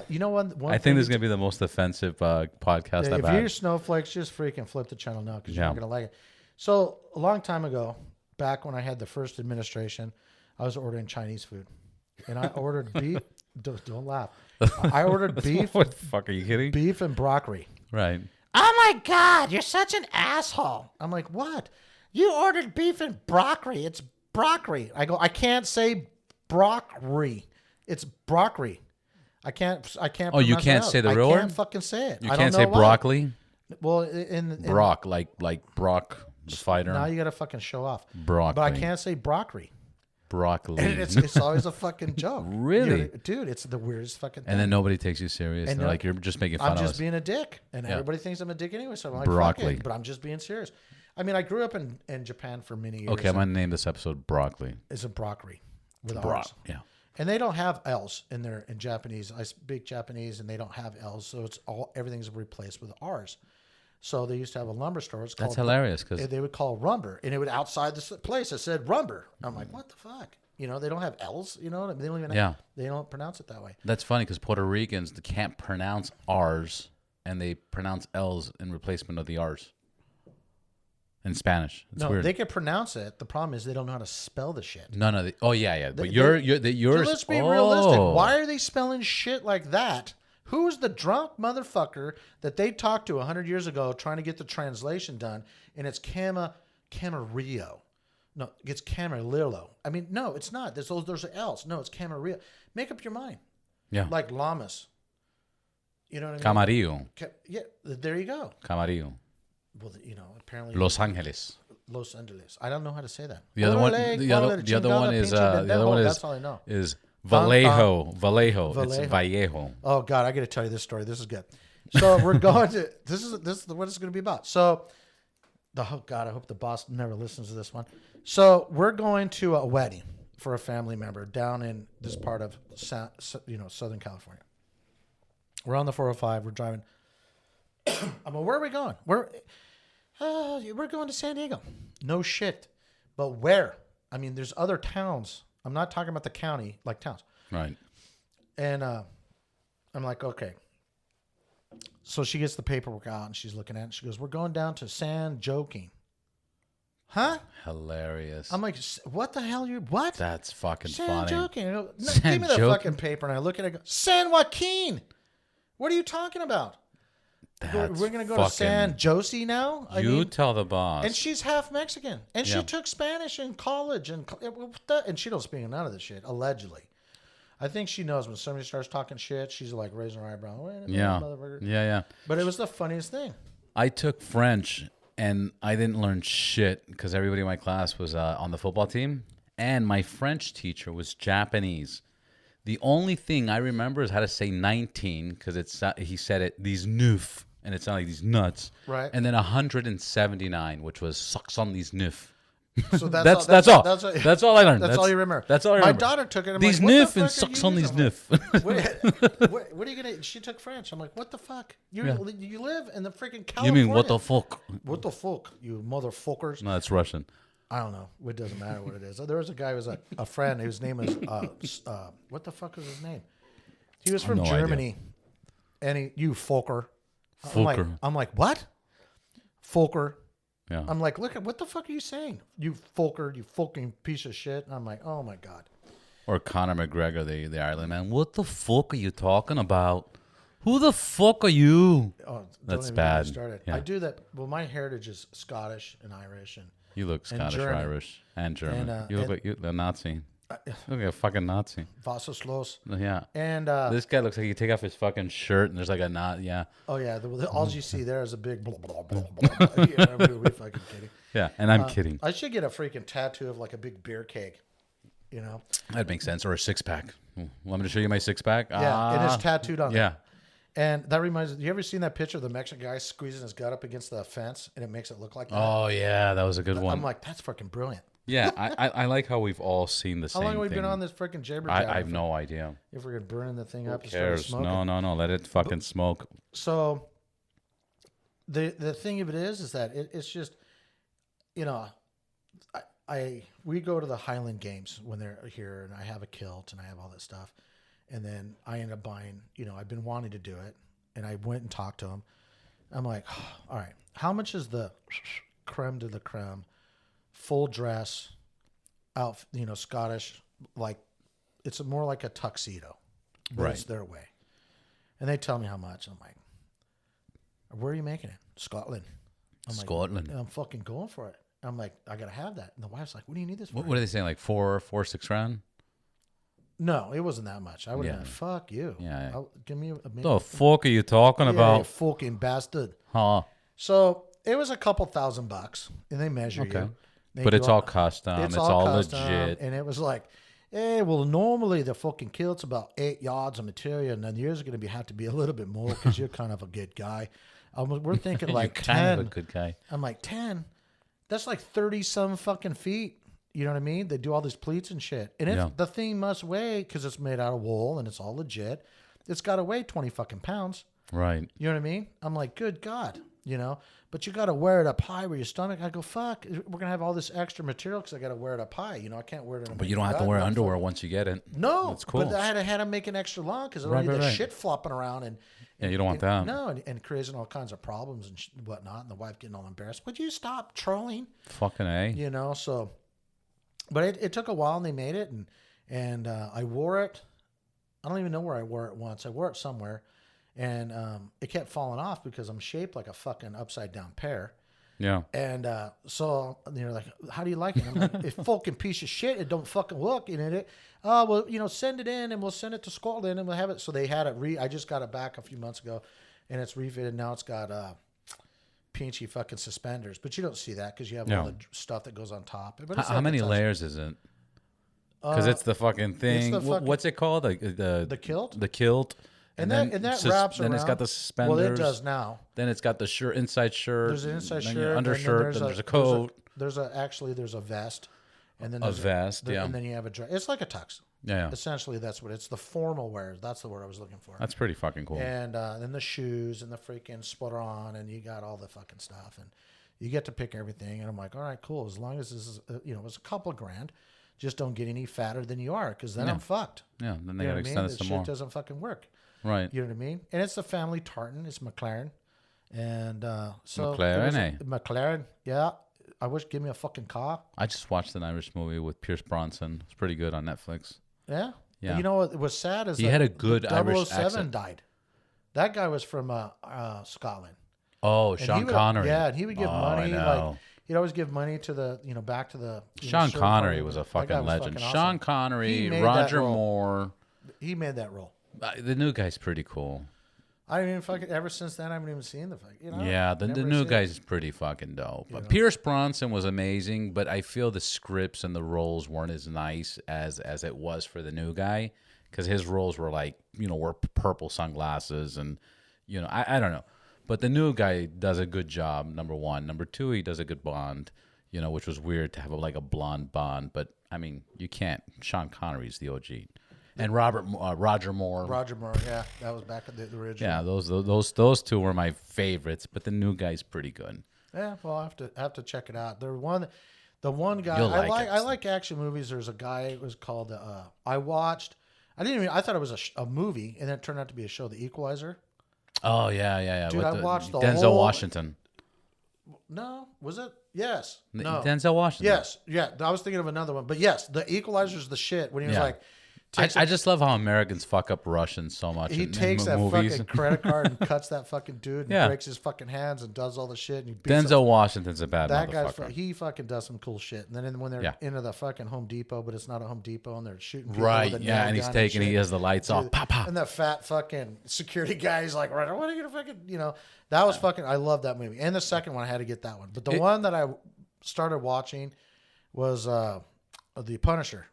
S2: You know what?
S1: I think this is gonna be the most offensive podcast I've had.
S2: If you're snowflakes, just freaking flip the channel now because you're not gonna like it. So a long time ago, back when I had the first administration, I was ordering Chinese food, and I ordered beef. Don't laugh. I ordered beef.
S1: What the fuck are you kidding?
S2: Beef and broccoli.
S1: Right.
S2: Oh my God, you're such an asshole. I'm like, what? You ordered beef and broccoli. It's broccoli. I go, I can't say broccoli. It's broccoli. I can't.
S1: Oh, you can't say the real word?
S2: I can't fucking say it.
S1: You can't say broccoli?
S2: Well, in
S1: Brock, like Brock the fighter.
S2: Now you got to fucking show off.
S1: Broccoli.
S2: But I can't say broccoli.
S1: Broccoli.
S2: And it's always a fucking joke.
S1: Really?
S2: Dude, it's the weirdest fucking thing.
S1: And then nobody takes you serious. And they're like, you're just making fun of us.
S2: I'm just being a dick. And everybody thinks I'm a dick anyway. So I'm like,
S1: broccoli.
S2: But I'm just being serious. I mean, I grew up in Japan for many years.
S1: Okay, I'm going to name this episode Broccoli.
S2: It's a broccoli with R's.
S1: Yeah.
S2: And they don't have L's in Japanese. I speak Japanese and they don't have L's. So everything's replaced with R's. So they used to have a lumber store.
S1: That's hilarious. Because
S2: they would call rumber. And it would outside the place, it said rumber. I'm like, what the fuck? They don't have L's. They don't even they don't pronounce it that way.
S1: That's funny because Puerto Ricans can't pronounce R's and they pronounce L's in replacement of the R's in Spanish. It's weird.
S2: They can pronounce it. The problem is they don't know how to spell the shit.
S1: No. But yours.
S2: Let's be realistic. Why are they spelling shit like that? Who's the drunk motherfucker that they talked to 100 years ago trying to get the translation done? And it's Camarillo. No, it's Camarillo. I mean, no, it's not. There's L's. No, it's Camarillo. Make up your mind.
S1: Yeah.
S2: Like llamas. You know what I mean?
S1: Camarillo.
S2: Yeah, there you go.
S1: Camarillo.
S2: Well, apparently.
S1: Los Angeles.
S2: I don't know how to say that.
S1: The other one is
S2: that's all I know.
S1: Is Vallejo. It's Vallejo.
S2: Oh God, I got to tell you this story. This is good. So we're going to. This is what it's going to be about. So, oh God, I hope the boss never listens to this one. So we're going to a wedding for a family member down in this part of Southern California. We're on the 405. We're driving. I'm like, where are we going? We're going to San Diego. No shit. But where? I mean, there's other towns. I'm not talking about the county, like towns.
S1: Right.
S2: And I'm like, okay. So she gets the paperwork out and she's looking at it. She goes, we're going down to San Joaquin. Huh?
S1: Hilarious.
S2: I'm like, what the hell? What?
S1: That's fucking
S2: San
S1: funny.
S2: Joaquin. Go, give me the fucking paper. And I look at it and go, San Joaquin. What are you talking about? We're going to go to San Jose now?
S1: Tell the boss.
S2: And she's half Mexican. And she took Spanish in college. And she don't speak none of this shit, allegedly. I think she knows when somebody starts talking shit, she's like raising her eyebrow. Wait a minute,
S1: Yeah.
S2: motherfucker.
S1: Yeah.
S2: But it was the funniest thing.
S1: I took French and I didn't learn shit because everybody in my class was on the football team. And my French teacher was Japanese. The only thing I remember is how to say 19 because he said it, these neuf, and it sounded like these nuts.
S2: Right.
S1: And then 179, which was sucks on these neuf.
S2: So
S1: That's all I learned.
S2: That's all you remember.
S1: That's all I remember.
S2: My daughter took it. I'm
S1: these
S2: like, what
S1: neuf
S2: the
S1: and
S2: fuck are
S1: sucks
S2: you
S1: on these
S2: using?
S1: neuf.
S2: What are you gonna? She took French. I'm like, what the fuck? You live in the freaking California.
S1: You mean what the fuck?
S2: What the fuck, you motherfuckers?
S1: No, it's Russian.
S2: I don't know. It doesn't matter what it is. There was a guy who was a friend whose name was what the fuck was his name? He was from Germany, and you Folker. I'm like, what? Folker.
S1: Yeah.
S2: I'm like, look at what the fuck are you saying? You Folker, you fucking piece of shit. And I'm like, oh my god.
S1: Or Conor McGregor, the Ireland man. What the fuck are you talking about? Who the fuck are you?
S2: Oh,
S1: that's bad.
S2: Yeah. I do that. Well, my heritage is Scottish and Irish, and
S1: you look Scottish, or Irish, and German. You look like a Nazi. You look like a fucking Nazi.
S2: Wasserslos.
S1: Yeah.
S2: And
S1: this guy looks like he take off his fucking shirt and there's like a knot. Yeah.
S2: Oh yeah. All you see there is a big blah blah blah blah. Yeah, we're fucking kidding.
S1: Yeah, and I'm kidding.
S2: I should get a freaking tattoo of like a big beer keg. You know.
S1: That makes sense. Or a 6-pack. Want me to show you my 6-pack?
S2: Yeah, and it's tattooed on.
S1: Yeah.
S2: And that reminds me, you ever seen that picture of the Mexican guy squeezing his gut up against the fence and it makes it look like that?
S1: Oh, yeah, that was a good one.
S2: I'm like, that's fucking brilliant.
S1: Yeah, I like how we've all seen the same thing.
S2: How long have we been on this freaking jabber
S1: I have no idea.
S2: If we're burning the thing up
S1: Who
S2: and start
S1: cares?
S2: smoking.
S1: No, let it fucking smoke.
S2: So the thing of it is that it's just, you know, we go to the Highland Games when they're here, and I have a kilt and I have all that stuff. And then I end up buying, you know, I've been wanting to do it. And I went and talked to him. I'm like, all right, how much is the creme de la creme, full dress, out, you know, Scottish, like, it's more like a tuxedo, but
S1: right.
S2: It's their way. And they tell me how much. I'm like, where are you making it? Scotland. I'm
S1: Scotland.
S2: Like, I'm fucking going for it. I'm like, I got to have that. And the wife's like, what do you need this for?
S1: What are they saying, like 6 round?
S2: No, it wasn't that much. I would have been, fuck you.
S1: Yeah.
S2: Give me
S1: the fuck are you talking about?
S2: You fucking bastard.
S1: Huh.
S2: So it was a couple $1,000, and they measure you.
S1: But it's all custom. It's all legit.
S2: And it was like, hey, well, normally the fucking kilt's about 8 yards of material, and then yours is going to have to be a little bit more because you're kind of a good guy. We're thinking like 10.
S1: Kind of a good guy.
S2: I'm like, 10? That's like 30-some fucking feet. You know what I mean? They do all these pleats and shit. And the thing must weigh, because it's made out of wool and it's all legit, it's got to weigh 20 fucking pounds.
S1: Right.
S2: You know what I mean? I'm like, good God, you know? But you got to wear it up high where your stomach. I go, fuck, we're going to have all this extra material because I got to wear it up high. You know, I can't wear it in.
S1: But you don't have to wear underwear once you get it.
S2: No.
S1: That's cool.
S2: But I had to make an extra long because I don't need the shit flopping around. And
S1: you don't want that.
S2: No, and creating all kinds of problems and whatnot. And the wife getting all embarrassed. Would you stop trolling?
S1: Fucking A.
S2: You know, so... But it took a while, and they made it, and I wore it. I don't even know where I wore it once. I wore it somewhere, and it kept falling off because I'm shaped like a fucking upside down pear.
S1: Yeah.
S2: And so they're like, "How do you like it?" I'm like, "It's fucking piece of shit. It don't fucking look in it." Oh well, you know, send it in, and we'll send it to Scotland, and we'll have it. So they had it. I just got it back a few months ago, and it's refitted. Now it's got pinchy fucking suspenders, but you don't see that because you have all the stuff that goes on top. But
S1: how many layers is it? Because it's the fucking thing. What's it called? The kilt. The kilt.
S2: And that wraps around.
S1: Then it's got the suspenders.
S2: Well, it does now.
S1: Then it's got the shirt, inside shirt.
S2: There's an inside shirt,
S1: undershirt. Then there's a coat.
S2: There's a vest, and then
S1: a vest.
S2: and then you have a dress. It's like a tux.
S1: Yeah.
S2: Essentially, that's what it's. The formal wear. That's the word I was looking for.
S1: That's pretty fucking cool.
S2: And then the shoes and the freaking sputter on, and you got all the fucking stuff, and you get to pick everything. And I'm like, all right, cool. As long as this is, it's a couple of grand. Just don't get any fatter than you are, because then I'm fucked.
S1: Yeah. Then they got to extend it some more.
S2: Shit doesn't fucking work.
S1: Right.
S2: You know what I mean? And it's the family tartan. It's McLaren. And so
S1: McLaren,
S2: yeah. I wish give me a fucking car.
S1: I just watched an Irish movie with Pierce Brosnan. It's pretty good on Netflix.
S2: Yeah?
S1: Yeah.
S2: And you know what was sad is
S1: he had a good Irish
S2: 007
S1: accent.
S2: died. That guy was from Scotland.
S1: Oh, Sean Connery.
S2: Yeah, and he would give money.
S1: I know.
S2: Like he'd always give money to the, back to the.
S1: Sean Connery was a fucking legend.
S2: Fucking awesome.
S1: Sean Connery, Roger Moore.
S2: He made that role.
S1: The new guy's pretty cool.
S2: I didn't even fucking ever since then. I haven't even seen the fuck. You know.
S1: Yeah, the new guy's pretty fucking dope. But Pierce Bronson was amazing, but I feel the scripts and the roles weren't as nice as it was for the new guy, because his roles were like, wore purple sunglasses and, I don't know. But the new guy does a good job, number one. Number two, he does a good Bond, which was weird to have like a blonde Bond. But, I mean, you can't. Sean Connery's the OG. And Roger Moore.
S2: Roger Moore, yeah, that was back at the original.
S1: Yeah, those two were my favorites, but the new guy's pretty good.
S2: Yeah, well, I have to check it out. The one guy I like action movies. There's a guy. It was called. I thought it was a movie, and then it turned out to be a show, The Equalizer.
S1: Oh yeah.
S2: Dude, I watched the
S1: Denzel
S2: whole,
S1: Washington.
S2: No, was it? Yes. No.
S1: Denzel Washington.
S2: Yes. Yeah. I was thinking of another one, but yes, The Equalizer's the shit. When he was like.
S1: I just love how Americans fuck up Russians so much.
S2: He takes that
S1: movies.
S2: fucking credit card and cuts that fucking dude and breaks his fucking hands and does all the shit. And he beats
S1: Denzel Washington's a bad
S2: that
S1: motherfucker.
S2: guy's he fucking does some cool shit. And then when they're into the fucking Home Depot, but it's not a Home Depot, and they're shooting people with a nail
S1: and he's taking, he has the lights off, pop, pop.
S2: And the fat fucking security guy is like, what are you gonna fucking, that was fucking. I love that movie. And the second one, I had to get that one. But the one that I started watching was The Punisher.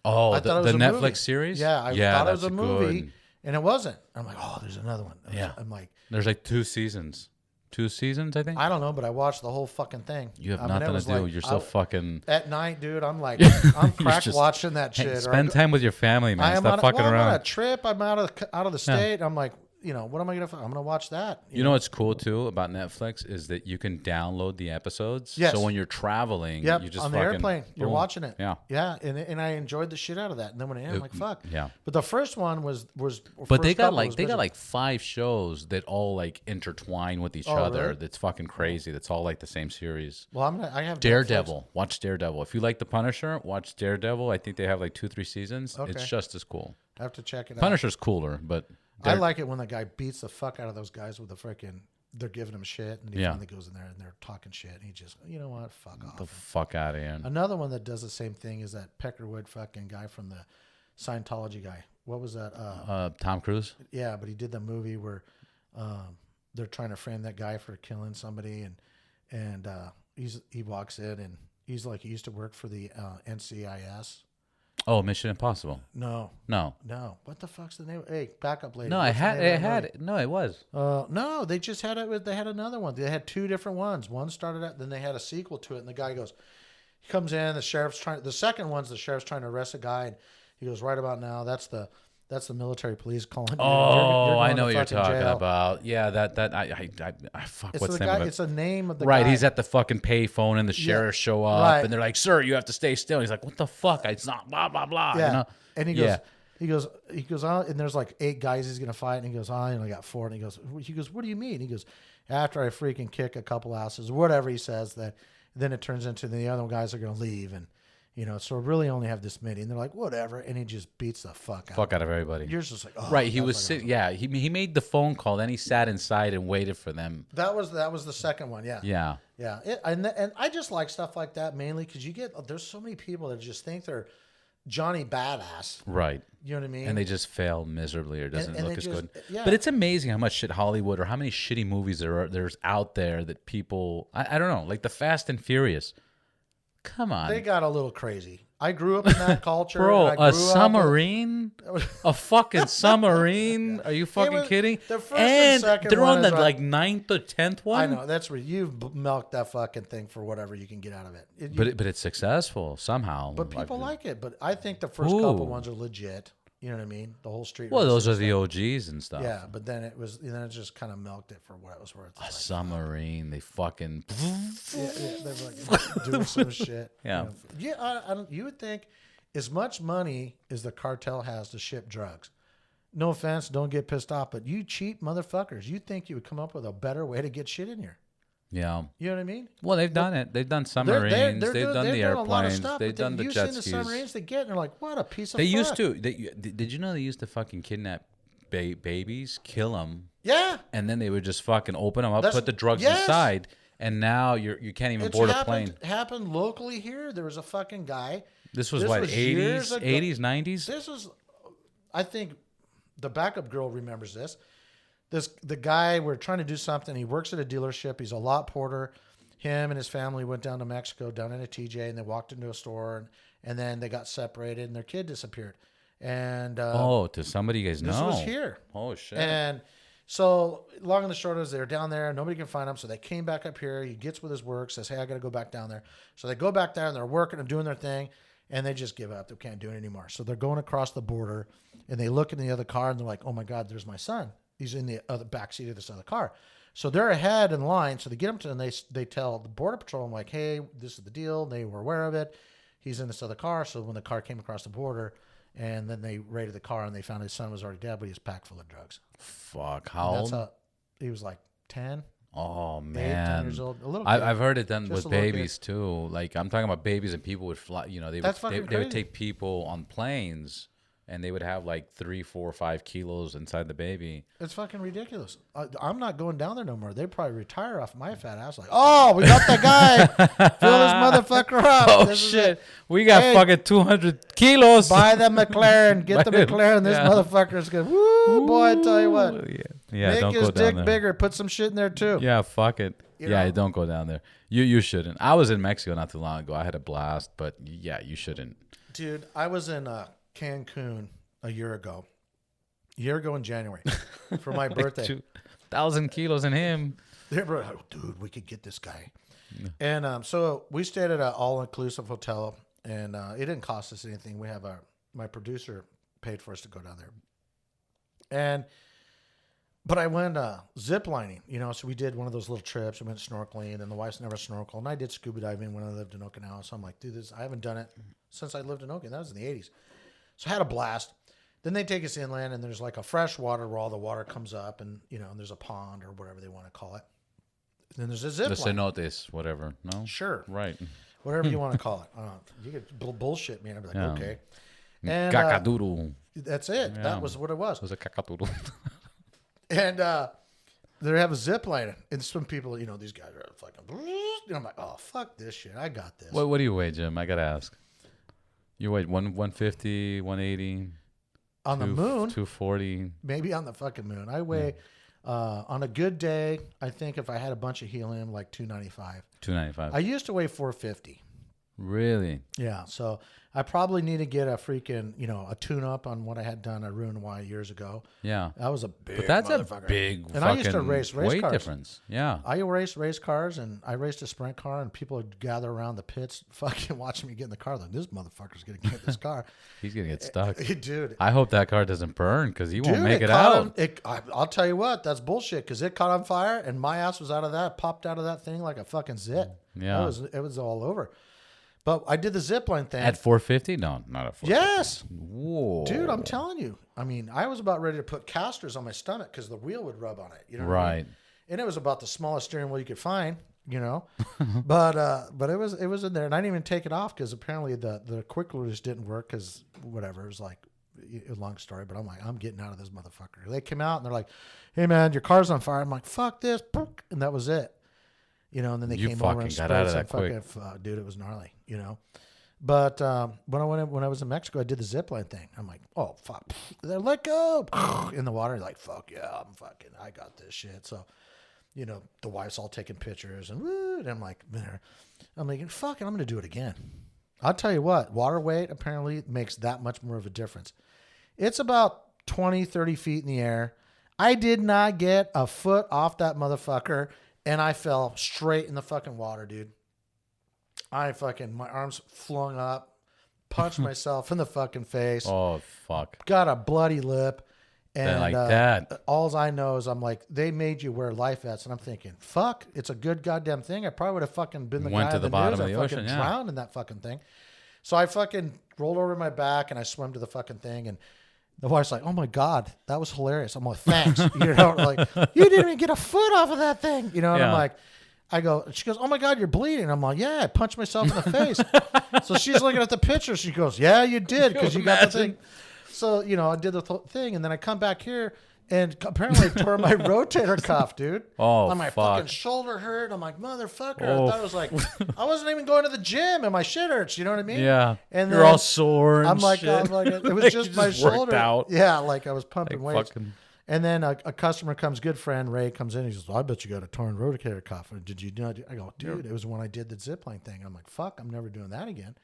S1: Oh, the Netflix movie. Series?
S2: Yeah, I thought it was a movie, and it wasn't. I'm like, oh, there's another one. I'm like,
S1: there's like 2 seasons. 2 seasons, I think.
S2: I don't know, but I watched the whole fucking thing.
S1: You have nothing to do. You're so fucking.
S2: At night, dude, I'm like, I'm crack watching that shit.
S1: Spend time with your family, man. Stop fucking around.
S2: I'm on a trip. I'm out of the state. Yeah. I'm like, what am I gonna? I'm gonna watch that.
S1: You know what's cool too about Netflix is that you can download the episodes.
S2: Yes.
S1: So when you're traveling, you just
S2: on the airplane, you're watching it.
S1: Yeah.
S2: Yeah, and I enjoyed the shit out of that. And then when I'm like, fuck.
S1: Yeah.
S2: But the first one was.
S1: But they got like 5 shows that all like intertwine with each other.
S2: Really?
S1: That's fucking crazy. That's all like the same series.
S2: Well, I have
S1: Daredevil. Watch Daredevil. If you like The Punisher, watch Daredevil. I think they have like 2-3 seasons.
S2: Okay.
S1: It's just as cool.
S2: I have to check it out.
S1: Punisher's cooler, but.
S2: I like it when the guy beats the fuck out of those guys with the freaking. They're giving him shit, and he finally goes in there and they're talking shit, and he just, you know what, fuck off.
S1: The fuck out of here.
S2: Another one that does the same thing is that Peckerwood fucking guy from the Scientology guy. What was that?
S1: Tom Cruise.
S2: Yeah, but he did the movie where they're trying to frame that guy for killing somebody, and he walks in and he's like, he used to work for the NCIS.
S1: Oh, Mission Impossible.
S2: No. What the fuck's the name? Hey, back up, lady.
S1: No, it was.
S2: No, they just had it. They had another one. They had 2 different ones. One started out, then they had a sequel to it. And the guy goes, he comes in. The second one's the sheriff's trying to arrest a guy, and he goes, right about now, that's the military police calling.
S1: Oh, I know what you're talking about. Yeah, fuck. What's the name of it?
S2: It's a name of the
S1: guy.
S2: Right,
S1: he's at the fucking payphone, and the sheriff show up, and they're like, "Sir, you have to stay still." And he's like, "What the fuck? It's not blah blah blah."
S2: Yeah, and he goes, oh, and there's like 8 guys he's gonna fight, and he goes, oh, I only got 4, and he goes, what do you mean? He goes, after I freaking kick a couple asses, whatever he says, that then it turns into the other guys are gonna leave, and. So we really only have this many, and they're like, whatever, and he just beats the fuck out of
S1: everybody.
S2: You're just like, oh,
S1: right? He was sitting. Yeah, he made the phone call, then he sat inside and waited for them.
S2: That was the second one. Yeah. And I just like stuff like that mainly because there's so many people that just think they're Johnny Badass.
S1: Right.
S2: You know what I mean?
S1: And they just fail miserably or doesn't look as good.
S2: Yeah.
S1: But it's amazing how much shit Hollywood or how many shitty movies there's out there that people I don't know, like the Fast and Furious. Come on.
S2: They got a little crazy. I grew up in that culture.
S1: Bro, a submarine? A fucking submarine? Yeah. Are you fucking kidding?
S2: The first and second
S1: they're on the
S2: like
S1: 9th or 10th one?
S2: I know. That's where you've milked that fucking thing for whatever you can get out of it.
S1: But it's successful somehow.
S2: But people like it. But I think the first couple ones are legit. You know what I mean? The whole street.
S1: Well, those are the OGs and stuff.
S2: Yeah, but then it just kind of milked it for what it was worth.
S1: A submarine, they fucking.
S2: Yeah, they're like doing some shit.
S1: Yeah,
S2: I don't. You would think, as much money as the cartel has to ship drugs. No offense, don't get pissed off, but you cheap motherfuckers. You think you would come up with a better way to get shit in here?
S1: Yeah.
S2: You know what I mean?
S1: Well, they've done it. They've done submarines. They've done the airplanes. They've done the jet skis.
S2: The submarines they get, and they're like, what a piece of
S1: They used to. Did you know they used to fucking kidnap babies, kill them?
S2: Yeah.
S1: And then they would just fucking open them up, put the drugs inside, and now you can't even board a plane.
S2: It happened locally here. There was a fucking guy.
S1: This was what, 80s, 90s?
S2: This was, I think the backup girl remembers this. The guy, we're trying to do something. He works at a dealership. He's a lot porter. Him and his family went down to Mexico, down in a TJ, and they walked into a store, and then they got separated, and their kid disappeared. And
S1: to somebody you guys know.
S2: This was here.
S1: Oh shit.
S2: And so long and the short is they're down there. Nobody can find him. So they came back up here. He gets with his work, says, hey, I got to go back down there. So they go back there, and they're working and doing their thing, and they just give up. They can't do it anymore. So they're going across the border, and they look in the other car, and they're like, oh, my God, there's my son. He's in the other back seat of this other car. So they're ahead in line. So they get him to, and they tell the Border Patrol, I'm like, hey, this is the deal. They were aware of it. He's in this other car. So when the car came across the border, and then they raided the car, and they found his son was already dead, but he was packed full of drugs.
S1: Fuck. How old?
S2: He was like 10.
S1: Oh,
S2: 8,
S1: man.
S2: 10 years old. A little kid.
S1: I've heard it done
S2: Just
S1: with
S2: a little
S1: babies, too. Like, I'm talking about babies, and people would fly, they would take people on planes, and they would have like 3, 4, 5 kilos inside the baby.
S2: It's fucking ridiculous. I'm not going down there no more. They probably retire off my fat ass. Like, oh, we got that guy. Fill this motherfucker up.
S1: Oh, shit. We got fucking 200 kilos.
S2: Buy the McLaren. Get the McLaren. This motherfucker's good. Woo, boy, I tell you what.
S1: Yeah,
S2: make his dick bigger. Put some shit in there, too.
S1: Yeah, fuck it.
S2: You know?
S1: Don't go down there. You shouldn't. I was in Mexico not too long ago. I had a blast, but yeah, you shouldn't.
S2: Dude, I was in Cancun a year ago in January for my birthday.
S1: 2,000 kilos in him.
S2: They were like, dude, we could get this guy. Yeah. And so we stayed at an all-inclusive hotel, and it didn't cost us anything. We have my producer paid for us to go down there. But I went zip lining, so we did one of those little trips. We went snorkeling, and the wife's never snorkeled. And I did scuba diving when I lived in Okinawa. So I'm like, dude, I haven't done it since I lived in Okinawa. That was in the 80s. So I had a blast. Then they take us inland, and there's like a fresh water where all the water comes up, and and there's a pond or whatever they want to call it. And then there's a zip line.
S1: The cenotes, whatever. No?
S2: Sure.
S1: Right.
S2: Whatever you want to call it. You could bullshit me, and I'd be like, okay. And
S1: Kakaduru.
S2: That's it. Yeah. That was what it was.
S1: It was a kakaduru.
S2: And they have a zip line, and some people, these guys are fucking. And I'm like, oh, fuck this shit. I got this.
S1: What do you weigh, Jim? I gotta ask. You weigh 150, 180
S2: on the moon,
S1: 240.
S2: Maybe on the fucking moon. I weigh on a good day. I think if I had a bunch of helium, like 295.
S1: 295.
S2: I used to weigh 450.
S1: Really?
S2: Yeah. So I probably need to get a freaking, a tune-up on what I had done at Ruin Y years ago.
S1: Yeah.
S2: That was a big
S1: But that's a big
S2: and I used to race
S1: weight
S2: cars.
S1: difference. Yeah.
S2: I raced race cars, and I raced a sprint car, and people would gather around the pits fucking watching me get in the car. Like, this motherfucker's going to get this car.
S1: He's going to get stuck.
S2: Dude.
S1: I hope that car doesn't burn because he won't make it out.
S2: I'll tell you what, that's bullshit because it caught on fire, and my ass was popped out of that thing like a fucking zit.
S1: Yeah.
S2: It was all over. But I did the zipline thing.
S1: At 450? No, not at 450.
S2: Yes.
S1: Whoa.
S2: Dude, I'm telling you. I mean, I was about ready to put casters on my stomach because the wheel would rub on it. You know what I mean? And it was about the smallest steering wheel you could find, But it was in there. And I didn't even take it off because apparently the quick release didn't work because whatever. It was like a long story. But I'm like, I'm getting out of this motherfucker. They came out and they're like, hey, man, your car's on fire. I'm like, fuck this. And that was it. And then they came over and sprayed out of that quick. Dude, it was gnarly, But when I was in Mexico, I did the zipline thing. I'm like, oh, fuck. They're let go in the water. Like, fuck yeah, I got this shit. So, the wife's all taking pictures and woo. And I'm like, fuck it, I'm going to do it again. I'll tell you what, water weight apparently makes that much more of a difference. It's about 20, 30 feet in the air. I did not get a foot off that motherfucker. And I fell straight in the fucking water, dude. My arms flung up, punched myself in the fucking face.
S1: Oh, fuck.
S2: Got a bloody lip. And
S1: like that.
S2: All I know is I'm like, they made you wear life vests. And I'm thinking, fuck, it's a good goddamn thing. I probably would have fucking been the guy
S1: to the bottom of the
S2: I
S1: ocean,
S2: fucking drowned in that fucking thing. So I fucking rolled over my back and I swam to the fucking thing. And the wife's like, oh my God, that was hilarious. I'm like, thanks. Like, you didn't even get a foot off of that thing. And I'm like, she goes, oh my God, you're bleeding. I'm like, yeah, I punched myself in the face. So she's looking at the picture. She goes, yeah, you did because you got the thing. So, I did the thing. And then I come back here And apparently I tore my rotator cuff, dude.
S1: Oh,
S2: and my
S1: fuck.
S2: fucking shoulder hurt. I'm like, motherfucker.
S1: Oh.
S2: I thought it was like, I wasn't even going to the gym and my shit hurts. You know what I mean?
S1: Yeah.
S2: And
S1: you're
S2: then
S1: all sore and
S2: I'm like,
S1: shit.
S2: it was
S1: Like,
S2: just
S1: you
S2: my
S1: just worked
S2: shoulder.
S1: out.
S2: Yeah, like I was pumping
S1: Like
S2: weights.
S1: fucking-
S2: And then a customer comes, good friend Ray comes in. He says, well, I bet you got a torn rotator cuff. Did you not? I go, dude, it was when I did the zip line thing. I'm like, fuck, I'm never doing that again.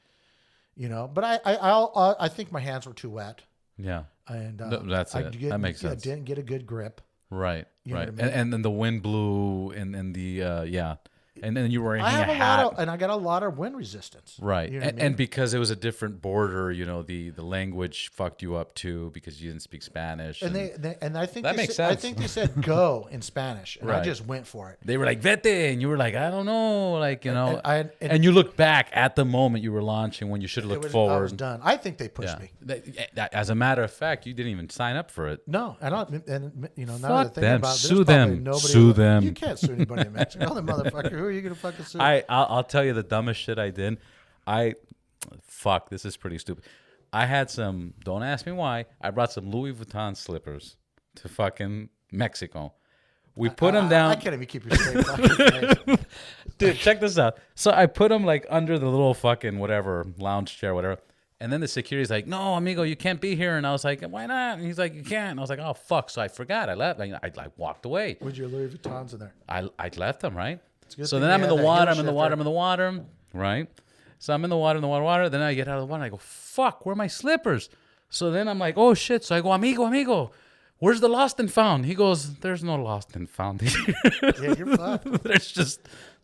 S2: You know, but I think my hands were too wet.
S1: Yeah.
S2: And
S1: That's it. That makes sense.
S2: I didn't get a good grip.
S1: Right.
S2: You know
S1: Right.
S2: what I mean?
S1: And then the wind blew and the yeah. And then you were wearing
S2: I have
S1: a
S2: a
S1: hat.
S2: lot of, and I got a lot of wind resistance.
S1: Right.
S2: You know what I mean?
S1: And because it was a different border, you know, the language fucked you up too because you didn't speak Spanish.
S2: And I think
S1: That
S2: they
S1: makes
S2: said,
S1: sense.
S2: I think they said go in Spanish, and I
S1: Right.
S2: just went for it.
S1: They were like, vete. And you were like, I don't know. Like, you know.
S2: And
S1: you look back at the moment you were launching when you should have looked
S2: I
S1: forward.
S2: was done. I think they pushed
S1: Yeah.
S2: me.
S1: As a matter of fact, you didn't even sign up for it.
S2: No, and you know, now
S1: Fuck
S2: that I think
S1: them.
S2: about it,
S1: Sue
S2: there's probably
S1: them.
S2: nobody
S1: Sue them.
S2: You can't sue anybody in Mexico. The motherfucker. Who are you gonna fucking sue?
S1: I'll tell you the dumbest shit I did. Fuck, this is pretty stupid. I had some, don't ask me why, I brought some Louis Vuitton slippers to fucking Mexico. We put them down.
S2: I can't even keep your straight fucking face.
S1: Dude, check this out. So I put them like under the little fucking whatever, lounge chair, whatever. And then the security's like, no, amigo, you can't be here. And I was like, why not? And he's like, you can't. And I was like, oh, fuck. So I forgot. I left. I walked away.
S2: With your Louis Vuittons in there.
S1: I left them, right?
S2: good
S1: So
S2: thing
S1: then
S2: you
S1: I'm in
S2: had
S1: the
S2: that
S1: water,
S2: heel
S1: I'm in the
S2: shifter.
S1: water, I'm in the water, right? So I'm in the water. Then I get out of the water and I go, fuck, where are my slippers? So then I'm like, oh shit. So I go, amigo, where's the lost and found? He goes, there's no lost and found here.
S2: Yeah, you're fucked.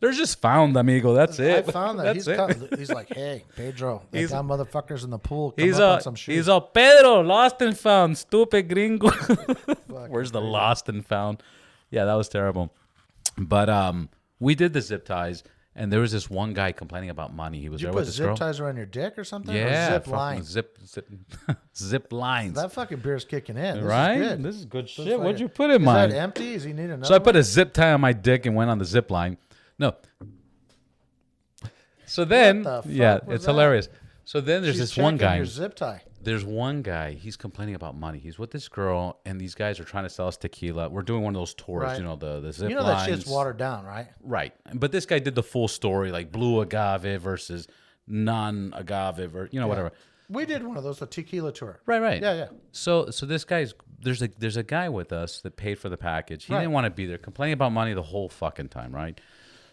S1: There's just found, amigo. That's it.
S2: I found that.
S1: That's
S2: He's like, hey, Pedro, they
S1: He's-
S2: got motherfuckers in the pool. Come
S1: He's
S2: up
S1: all,
S2: on some shoes.
S1: he's all, Pedro, lost and found, stupid gringo. Where's the
S2: crazy.
S1: lost and found? Yeah, that was terrible. But we did the zip ties, and there was this one guy complaining about money. He was
S2: Did you
S1: there
S2: put
S1: with this
S2: zip
S1: girl.
S2: ties around your dick or something?
S1: Yeah,
S2: Or zip
S1: fucking
S2: lines.
S1: zip lines.
S2: That fucking beer's kicking in. This
S1: Right?
S2: Is good.
S1: This is good shit.
S2: Fucking-
S1: What'd you put in
S2: Is
S1: mine?
S2: that empty? Does he need another?
S1: So I put
S2: one?
S1: a zip tie on my dick and went on the zip line. No. So then,
S2: the fuck
S1: yeah,
S2: was
S1: it's
S2: that?
S1: hilarious. So then there's
S2: She's
S1: this one
S2: checking
S1: guy.
S2: Your zip tie.
S1: There's one guy. He's complaining about money. He's with this girl, and these guys are trying to sell us tequila. We're doing one of those tours,
S2: Right.
S1: you know, the zip
S2: You know
S1: lines.
S2: that shit's watered down, right?
S1: Right. But this guy did the full story, like blue agave versus non-agave, or whatever.
S2: We did one of those, a tequila tour.
S1: Right.
S2: Yeah.
S1: So this guy's there's a guy with us that paid for the package. He
S2: Right.
S1: didn't want to be there, complaining about money the whole fucking time, right?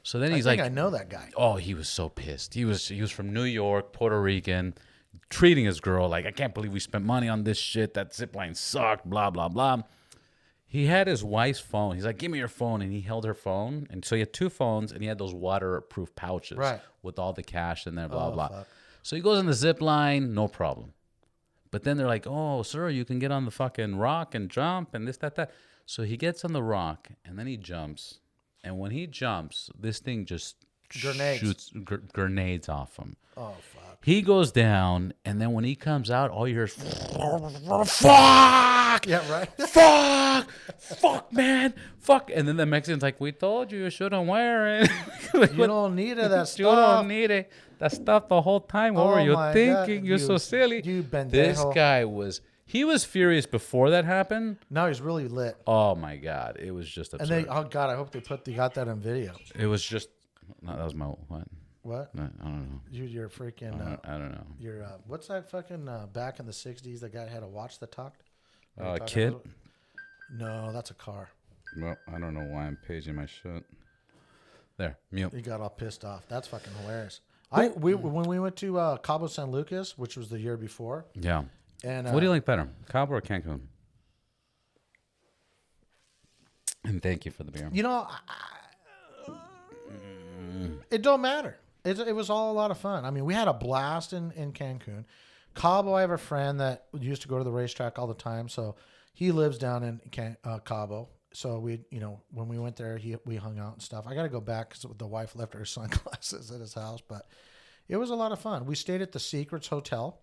S1: So then he's
S2: I think
S1: like,
S2: I know that guy.
S1: oh, he was so pissed. He was from New York, Puerto Rican, treating his girl like, I can't believe we spent money on this shit. That zip line sucked, blah, blah, blah. He had his wife's phone. He's like, give me your phone. And he held her phone. And so he had two phones, and he had those waterproof pouches
S2: Right.
S1: with all the cash in there, blah,
S2: Oh,
S1: blah.
S2: fuck.
S1: So he goes on the zip line, no problem. But then they're like, oh, sir, you can get on the fucking rock and jump and this, that. So he gets on the rock, and then he jumps. And when he jumps, this thing just
S2: Grenades.
S1: shoots grenades off him.
S2: Oh, fuck.
S1: He goes down, and then when he comes out, all you hear is, fuck!
S2: Yeah, right.
S1: Fuck, man! Fuck! And then the Mexican's like, we told you shouldn't wear it. Like,
S2: You don't need it, that
S1: you
S2: stuff.
S1: don't need it. That stuff the whole time. What
S2: Oh
S1: were you
S2: my
S1: thinking?
S2: God,
S1: You're so
S2: you-
S1: silly.
S2: you pendejo.
S1: This guy he was furious before that happened.
S2: Now he's really lit.
S1: Oh, my God. It was just absurd.
S2: And oh God, I hope they got that on video.
S1: It was just, no, that was my, what?
S2: What?
S1: No, I don't know.
S2: You're freaking.
S1: I don't know.
S2: You're what's that fucking back in the '60s? The guy had a watch that talked.
S1: Kid?
S2: No, that's a car.
S1: Well, I don't know why I'm paging my shit. There, mute.
S2: He got all pissed off. That's fucking hilarious. When we went to Cabo San Lucas, which was the year before,
S1: Yeah.
S2: and
S1: What do you like better, Cabo or Cancun? And thank you for the beer.
S2: you know, it don't matter. It was all a lot of fun. I mean, we had a blast in Cancun. Cabo, I have a friend that used to go to the racetrack all the time, so he lives down in Cabo. So we, when we went there, we hung out and stuff. I got to go back because the wife left her sunglasses at his house, but it was a lot of fun. We stayed at the Secrets Hotel,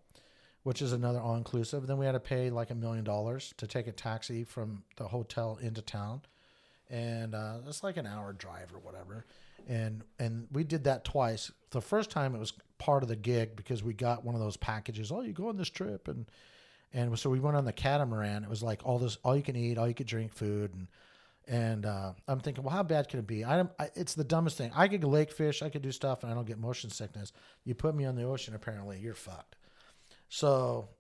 S2: which is another all-inclusive. Then we had to pay like $1 million to take a taxi from the hotel into town. And it's like an hour drive or whatever. And we did that twice. The first time it was part of the gig because we got one of those packages. Oh, you go on this trip. And so we went on the catamaran. It was like all you can eat, all you could drink food. And I'm thinking, well, how bad can it be? It's the dumbest thing. I could lake fish, I could do stuff, and I don't get motion sickness. You put me on the ocean, apparently, you're fucked. So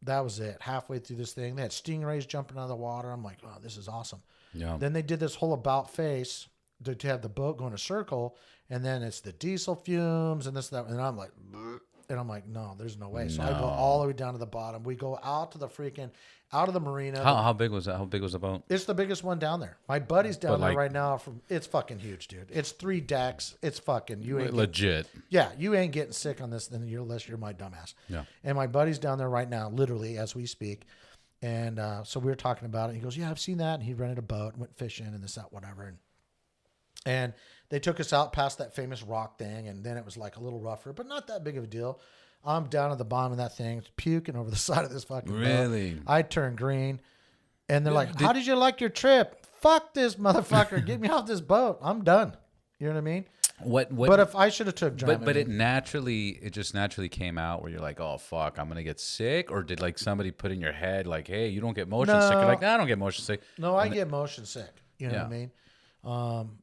S2: that was it. Halfway through this thing, they had stingrays jumping out of the water. I'm like, oh, this is awesome.
S1: Yeah.
S2: Then they did this whole about face to have the boat go in a circle, and then it's the diesel fumes and this, that, and I'm like, bleh. And I'm like, no, there's no way. So I go all the way down to the bottom. We go out to the out of the marina.
S1: How big was that? How big was the boat?
S2: It's the biggest one down there. My buddy's down there right now. It's fucking huge, dude. It's 3 decks. It's fucking, you ain't
S1: legit.
S2: You ain't getting sick on this unless you're my dumbass.
S1: Yeah.
S2: And my buddy's down there right now, literally as we speak. And so we were talking about it. He goes, yeah, I've seen that. And he rented a boat and went fishing and this, that, whatever. And they took us out past that famous rock thing. And then it was like a little rougher, but not that big of a deal. I'm down at the bottom of that thing, puking over the side of this fucking
S1: really
S2: boat. I turn green. And they're like, how did you like your trip? Fuck this motherfucker. Get me off this boat. I'm done. You know what I mean? But if I should have took Dramamine.
S1: But it just naturally came out where you're like, oh, fuck, I'm going to get sick? Or did like somebody put in your head like, hey, you don't get motion sick? You're like, I don't get motion sick.
S2: No, I get motion sick. You know what I mean?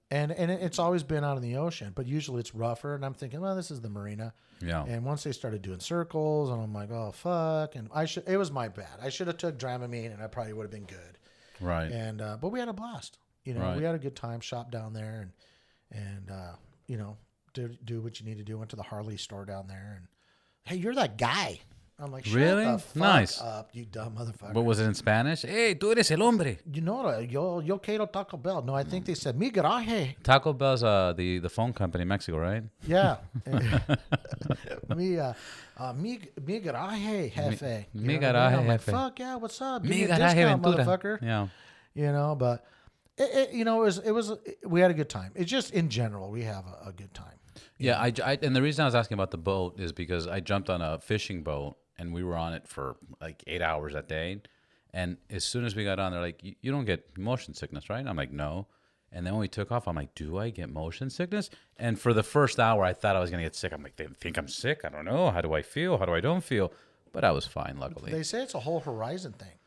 S2: And it's always been out in the ocean, but usually it's rougher. And I'm thinking, well, this is the marina.
S1: Yeah.
S2: And once they started doing circles, and I'm like, oh fuck. And it was my bad. I should have took Dramamine, and I probably would have been good.
S1: Right.
S2: And but we had a blast. You know, we had a good time. Shop down there, and you know, do what you need to do. Went to the Harley store down there, and hey, you're that guy. I'm like, shut the fuck up, you dumb motherfucker.
S1: But was it in Spanish? Hey, tú eres el hombre.
S2: You know, yo quiero Taco Bell. No, I think they said, mi garage.
S1: Taco Bell's the phone company in Mexico, right?
S2: Yeah. mi garage, jefe.
S1: Mi garage,
S2: I'm like,
S1: jefe.
S2: fuck yeah, what's up? Give
S1: Mi
S2: me a
S1: garage
S2: discount,
S1: Ventura.
S2: motherfucker.
S1: Yeah.
S2: You know, but we had a good time. It's just in general, we have a good time.
S1: Yeah, and the reason I was asking about the boat is because I jumped on a fishing boat and we were on it for like 8 hours a day. And as soon as we got on, they're like, you don't get motion sickness, right? I'm like, no. And then when we took off, I'm like, do I get motion sickness? And for the first hour, I thought I was going to get sick. I'm like, they think I'm sick? I don't know. How do I feel? How do I don't feel? But I was fine, luckily.
S2: They say it's a whole horizon thing.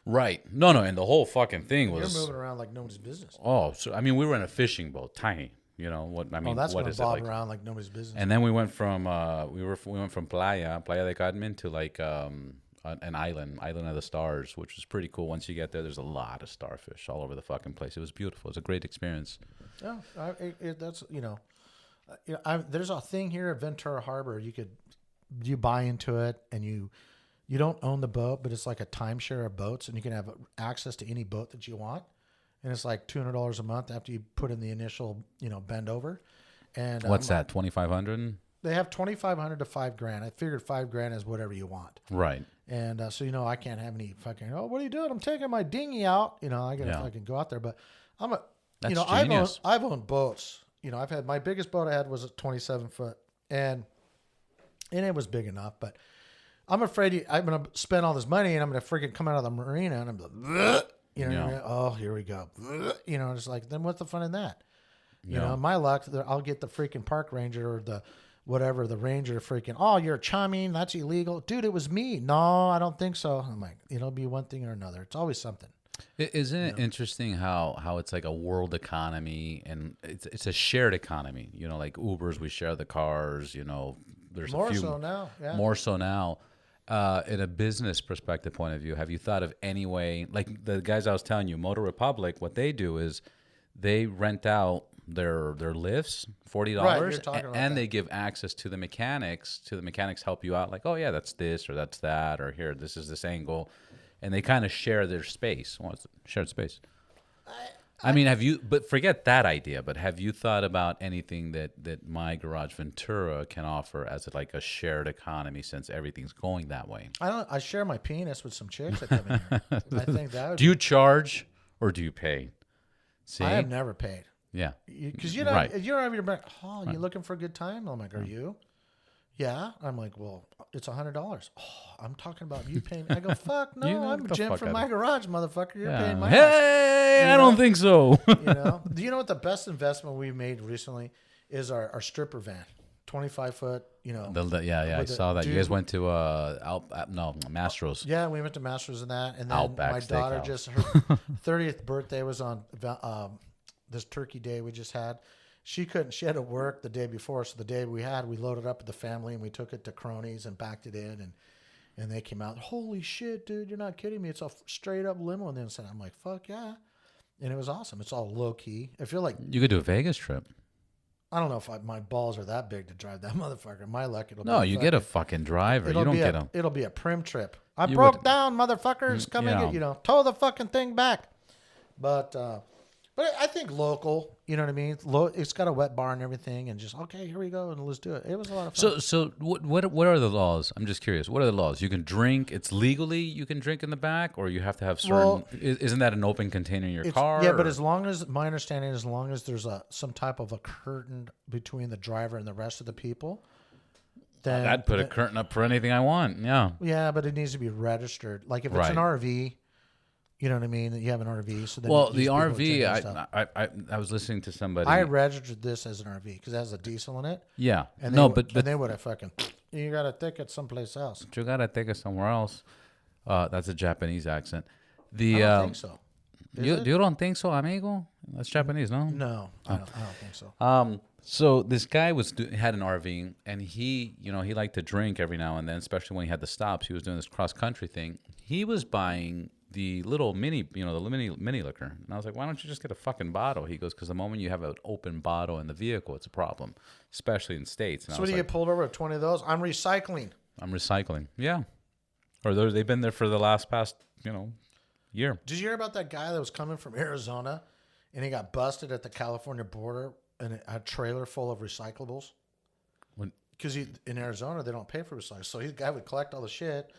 S1: Right. No. And the whole fucking thing was...
S2: You're moving around like nobody's business.
S1: Oh, so I mean, we were in a fishing boat, tiny. You know what I mean?
S2: That's
S1: what
S2: going
S1: is
S2: to bob
S1: it like?
S2: around like nobody's business.
S1: And then we went from Playa de Carmen to like an island of the stars, which was pretty cool. Once you get there, there's a lot of starfish all over the fucking place. It was beautiful. It was a great experience.
S2: Yeah, that's there's a thing here at Ventura Harbor. You buy into it, and you don't own the boat, but it's like a timeshare of boats, and you can have access to any boat that you want. And it's like $200 a month after you put in the initial, bend over. And
S1: what's that? 2,500?
S2: They have 2,500 to $5,000. I figured $5,000 is whatever you want.
S1: Right.
S2: And so I can't have any fucking. Oh, what are you doing? I'm taking my dinghy out. I gotta fucking go out there. But I've owned boats. I've had my biggest boat I had was a 27 foot, and it was big enough. But I'm afraid I'm gonna spend all this money, and I'm gonna freaking come out of the marina, and I'm like. Bleh. What I mean? Oh, here we go. It's like, then what's the fun in that? My luck, I'll get the freaking park ranger or the ranger freaking, oh, you're chumming. That's illegal. Dude, it was me. No, I don't think so. I'm like, it'll be one thing or another. It's always something.
S1: Isn't it interesting how it's like a world economy and it's a shared economy? Like Ubers, we share the cars, there's
S2: more
S1: a few.
S2: So now. Yeah.
S1: More so now. In a business perspective point of view, have you thought of any way, like the guys I was telling you, Motor Republic, what they do is they rent out their lifts, $40, and they give access to the mechanics. To the mechanics help you out, like, oh yeah, that's this or that's that, or here, this is this angle, and they kind of share their space. Well, it's shared space. I mean, but forget that idea, but have you thought about anything that My Garage Ventura can offer as like a shared economy, since everything's going that way?
S2: I share my penis with some chicks that come in here. I think that would
S1: Do you charge or do you pay? See?
S2: I have never paid.
S1: Yeah.
S2: Because you don't have your back. Oh, you looking for a good time? I'm like, are you? Yeah. I'm like, well, it's $100. Oh, I'm talking about you paying. I go, fuck no, I'm Jim from My Garage, motherfucker. You're paying my house.
S1: Hey, I don't think so.
S2: Do you know what the best investment we've made recently is our stripper van? 25-foot, you know.
S1: I saw that. You guys went to Mastro's.
S2: Yeah, we went to Masters and that. And then
S1: Outback
S2: my daughter
S1: Steakhouse.
S2: her 30th birthday was on this turkey day we just had. She had to work the day before. So the day we loaded up with the family and we took it to Cronies and backed it in. And they came out, holy shit, dude, you're not kidding me. It's a straight up limo on the inside. I'm like, fuck yeah. And it was awesome. It's all low key. I feel like
S1: You could do a Vegas trip.
S2: I don't know if my balls are that big to drive that motherfucker. My luck, it'll be
S1: You get a fucking driver. You don't get them.
S2: It'll be a prim trip. I broke down, motherfuckers. Come and get, tow the fucking thing back. But I think local, you know what I mean? It's got a wet bar and everything, and just, okay, here we go, and let's do it. It was a lot of fun.
S1: So what are the laws? I'm just curious. What are the laws? You can drink. It's legally you can drink in the back, or you have to have certain. Well, isn't that an open container in your car?
S2: Yeah, but as long as my understanding, as long as there's some type of a curtain between the driver and the rest of the people, then
S1: I'd put a curtain up for anything I want. Yeah.
S2: Yeah, but it needs to be registered. Like if it's an RV. You know what I mean? You have an RV. So then
S1: the RV, I was listening to somebody.
S2: I registered this as an RV because it has a diesel in it.
S1: Yeah.
S2: And they would have fucking, you got to take it someplace else.
S1: You got to take it somewhere else. That's a Japanese accent.
S2: I don't think so.
S1: You don't think so, amigo? That's Japanese, no?
S2: No, I don't think so.
S1: So this guy had an RV, and he liked to drink every now and then, especially when he had the stops. He was doing this cross country thing. He was buying the little mini liquor. And I was like, why don't you just get a fucking bottle? He goes, because the moment you have an open bottle in the vehicle, it's a problem, especially in States. And
S2: so when you get pulled over with 20 of those, I'm recycling.
S1: Yeah. Or they've been there for the past year.
S2: Did you hear about that guy that was coming from Arizona and he got busted at the California border in a trailer full of recyclables? Because in Arizona, they don't pay for recyclables. So the guy would collect all the shit.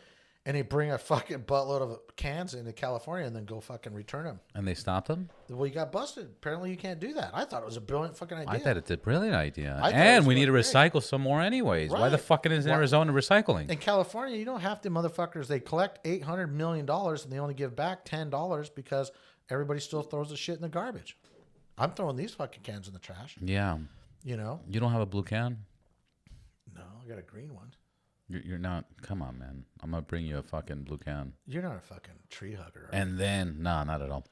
S2: And he'd bring a fucking buttload of cans into California and then go fucking return them.
S1: And they stopped him?
S2: Well, he got busted. Apparently, you can't do that. I thought it was a brilliant fucking idea.
S1: I thought it's a brilliant idea. And we need to recycle some more anyways. Right. Why the fuck is Arizona recycling?
S2: In California, you don't have to, motherfuckers. They collect $800 million and they only give back $10 because everybody still throws the shit in the garbage. I'm throwing these fucking cans in the trash.
S1: Yeah.
S2: You know?
S1: You don't have a blue can?
S2: No, I got a green one.
S1: You're not. Come on, man. I'm gonna bring you a fucking blue can.
S2: You're not a fucking tree hugger. Right?
S1: And then, no, not at all.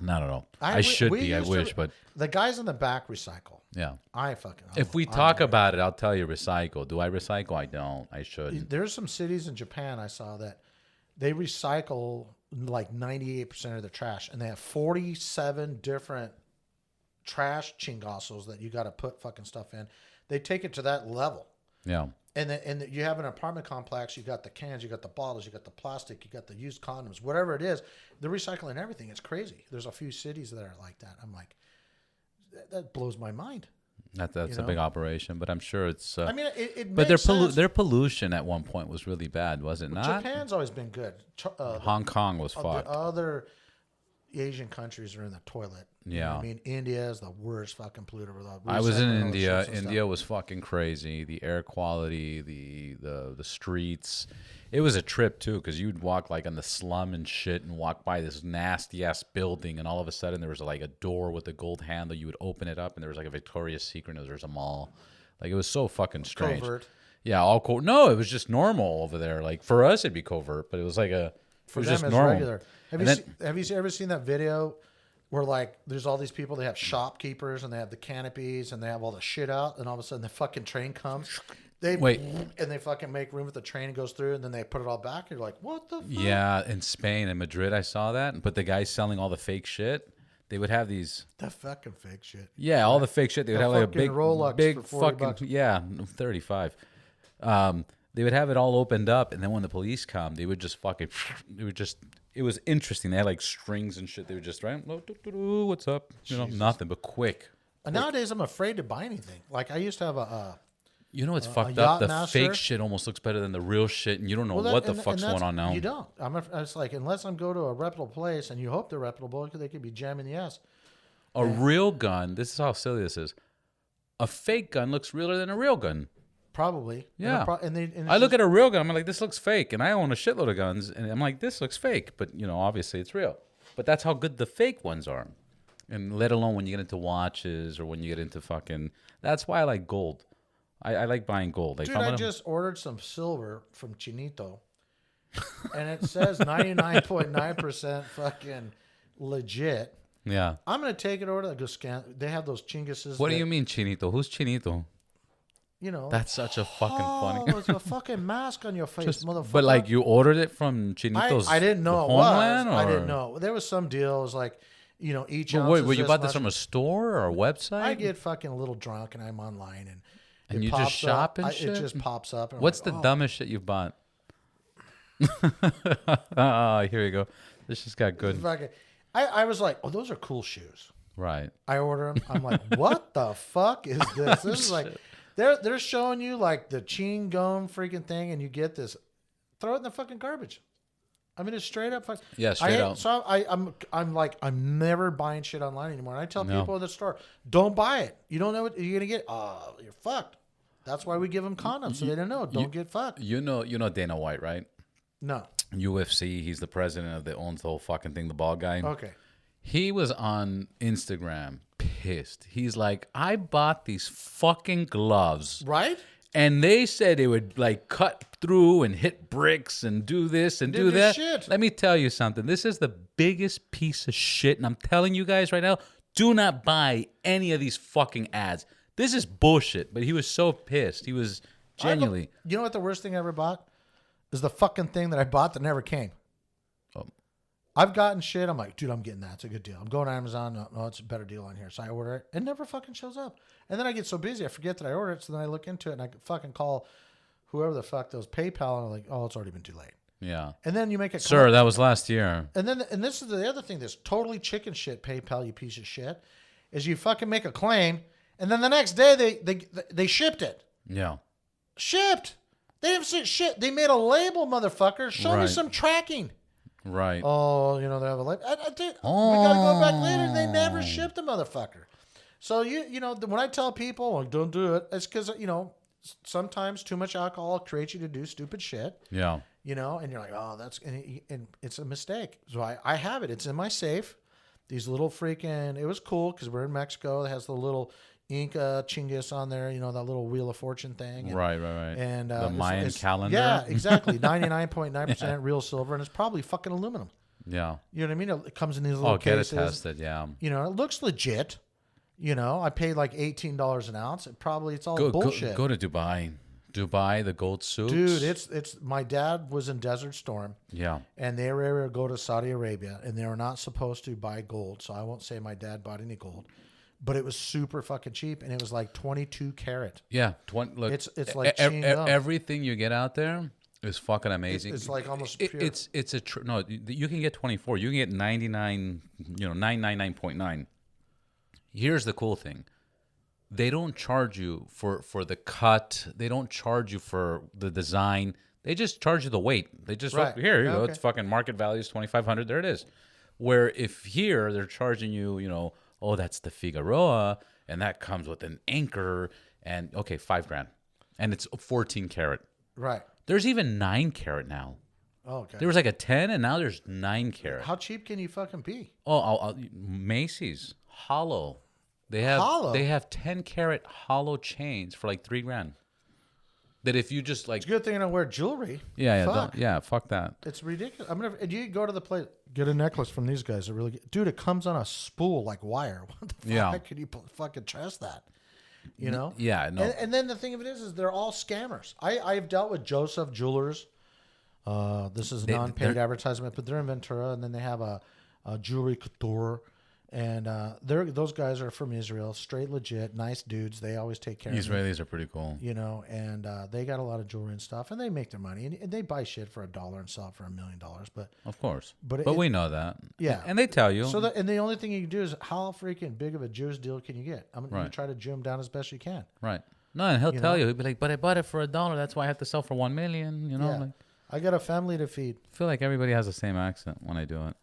S1: Not at all. I should be. I wish, but
S2: the guys in the back recycle.
S1: Yeah.
S2: If
S1: we talk about it, I'll tell you recycle. Do I recycle? I don't. I should.
S2: There's some cities in Japan I saw that they recycle like 98% of the trash, and they have 47 different trash chingasos that you got to put fucking stuff in. They take it to that level.
S1: Yeah.
S2: And you have an apartment complex, you got the cans, you got the bottles, you got the plastic, you got the used condoms, whatever it is, they're recycling everything. It's crazy. There's a few cities that are like that. I'm like, that blows my mind.
S1: That's a big operation, but I'm sure it's.
S2: I mean, it
S1: but
S2: makes sense.
S1: their pollution at one point was really bad, was it not?
S2: Japan's always been good.
S1: Hong Kong was fucked.
S2: The other Asian countries are in the toilet.
S1: Yeah.
S2: You know what I mean, India is the worst fucking polluter.
S1: I was in India. India was fucking crazy. The air quality, the streets. It was a trip too, because you'd walk like in the slum and shit, and walk by this nasty ass building, and all of a sudden there was like a door with a gold handle. You would open it up, and there was like a Victoria's Secret, and there was a mall. Like it was so fucking strange.
S2: Covert.
S1: Yeah, all No, it was just normal over there. Like for us, it'd be covert, but it was like it was just normal.
S2: Regular. Have you ever seen that video where like there's all these people, they have shopkeepers and they have the canopies and they have all the shit out, and all of a sudden the fucking train comes. They fucking make room with the train and goes through, and then they put it all back. You're like, what the fuck?
S1: Yeah, in Spain and Madrid, I saw that. But the guys selling all the fake shit, they would have these.
S2: The fucking fake shit.
S1: Yeah, all the fake shit. They would have like a big
S2: Rolex for $40
S1: fucking $35. They would have it all opened up, and then when the police come, they would just fucking. It was interesting. They had like strings and shit. They would just what's up? You know, nothing but quick.
S2: Nowadays, I'm afraid to buy anything. Like I used to have a.
S1: You know what's fucked up? The fake shit almost looks better than the real shit, and you don't know what the fuck's going on now.
S2: You don't. It's like, unless I'm go to a reputable place, and you hope they're reputable, because they could be jamming the ass.
S1: A real gun, this is how silly this is. A fake gun looks realer than a real gun.
S2: Probably.
S1: Yeah. I look at a real gun, I'm like, this looks fake. And I own a shitload of guns, and I'm like, this looks fake. But, you know, obviously it's real. But that's how good the fake ones are. And let alone when you get into watches or when you get into fucking... That's why I like gold. I like buying gold. Like,
S2: Dude, I just ordered some silver from Chinito, and it says 99.9% fucking legit.
S1: Yeah.
S2: I'm gonna take it over to go scan. They have those chinguses.
S1: What do you mean, Chinito? Who's Chinito?
S2: You know,
S1: That's such a fucking funny.
S2: it's a fucking mask on your face, motherfucker.
S1: But like, you ordered it from Chinito's.
S2: I didn't know it
S1: homeland,
S2: was.
S1: or?
S2: I didn't know. There was some deal. It was like, you know, each ounce.
S1: Wait,
S2: is
S1: were you
S2: this
S1: bought this
S2: much.
S1: from a store or a website?
S2: I get fucking a little drunk and I'm online and
S1: you just shop and shit?
S2: It just pops up. And
S1: What's
S2: I'm
S1: the dumbest shit you've bought? Oh, here we go. This just got good.
S2: Fucking, I was like, oh, those are cool shoes.
S1: Right.
S2: I order them. I'm like, what the fuck is this? This is like, they're showing you like the chewing gum freaking thing, and you get this. Throw it in the fucking garbage. I mean, it's straight up.
S1: Yeah, straight up.
S2: So I'm like, I'm never buying shit online anymore. And I tell people at the store, don't buy it. You don't know what you're gonna get. Oh, you're fucked. That's why we give them condoms, so they don't know. Don't get fucked.
S1: You know Dana White, right?
S2: No.
S1: UFC. He's the president that owns the whole fucking thing. The bald guy.
S2: Okay.
S1: He was on Instagram pissed. He's like, I bought these fucking gloves.
S2: Right?
S1: And they said it would like cut through and hit bricks and do this and do that.
S2: Shit.
S1: Let me tell you something. This is the biggest piece of shit. And I'm telling you guys right now, do not buy any of these fucking ads. This is bullshit. But he was so pissed. He was genuinely.
S2: You know what the worst thing I ever bought? Is the fucking thing that I bought that never came. I've gotten shit. I'm like, dude, I'm getting that. It's a good deal. I'm going to Amazon. No, it's a better deal on here. So I order it. It never fucking shows up. And then I get so busy, I forget that I ordered it. So then I look into it and I fucking call whoever the fuck those PayPal, and I'm like, oh, it's already been too late.
S1: Yeah.
S2: And then you make a
S1: Sir, that was last year.
S2: And this is the other thing that's totally chicken shit, PayPal, you piece of shit, is you fucking make a claim, and then the next day they shipped it.
S1: Yeah.
S2: Shipped. They didn't say shit. They made a label, motherfucker. Show me some tracking.
S1: Right.
S2: Oh, you know, they have a label. We got to go back later. They never shipped the motherfucker. So, you know, when I tell people, like, don't do it, it's because, you know, sometimes too much alcohol creates you to do stupid shit.
S1: Yeah.
S2: You know, and you're like, oh, and it's a mistake. So I have it. It's in my safe. These little freaking, it was cool because we're in Mexico. It has the little Inca chingus on there, you know, that little Wheel of Fortune thing. And,
S1: right.
S2: And
S1: the Mayan calendar.
S2: Yeah, exactly. 99.9% real silver, and it's probably fucking aluminum.
S1: Yeah.
S2: You know what I mean? It comes in these little cases.
S1: Get it tested, yeah.
S2: You know, it looks legit. You know, I paid like $18 an ounce. It's all bullshit.
S1: Go to Dubai. Dubai, the gold suits.
S2: Dude, it's my dad was in Desert Storm.
S1: Yeah.
S2: And they were able to go to Saudi Arabia, and they were not supposed to buy gold. So I won't say my dad bought any gold. But it was super fucking cheap, and it was like 22 karat.
S1: Yeah, look,
S2: it's like
S1: everything you get out there is fucking amazing.
S2: It's like almost pure.
S1: No, you can get 24. You can get 99. 999.9. Here's the cool thing: they don't charge you for the cut. They don't charge you for the design. They just charge you the weight. They just here you go. It's fucking market value is 2,500. There it is. Where if here they're charging you, you know. Oh, that's the Figueroa, and that comes with an anchor, and okay, $5,000, and it's 14 karat.
S2: Right.
S1: There's even 9 karat now.
S2: Oh, okay.
S1: There was like a 10, and now there's 9 karat.
S2: How cheap can you fucking be?
S1: Oh, Macy's hollow. They have 10 karat hollow chains for like $3,000. That if you just like,
S2: it's a good thing I don't wear jewelry.
S1: Yeah, fuck that.
S2: It's ridiculous. You go to the place, get a necklace from these guys. That really, dude, it comes on a spool like wire. What the fuck? How could you fucking trust that? You know?
S1: Yeah, no.
S2: And then the thing of it is they're all scammers. I've dealt with Joseph Jewelers. This is non-paid advertisement, but they're in Ventura, and then they have a jewelry couture. And those guys are from Israel, straight legit, nice dudes. They always take care of me.
S1: Israelis are pretty cool.
S2: You know, and they got a lot of jewelry and stuff, and they make their money. And they buy shit for $1 and sell it for $1 million. But
S1: of course.
S2: But
S1: we know that.
S2: Yeah.
S1: And they tell you.
S2: And the only thing you can do is how freaking big of a Jewish deal can you get? I'm going to try to Jew them down as best you can.
S1: Right. No, and he'll tell you. He'll be like, but I bought it for $1. That's why I have to sell for $1 million. You know,
S2: like, I got a family to feed.
S1: I feel like everybody has the same accent when I do it.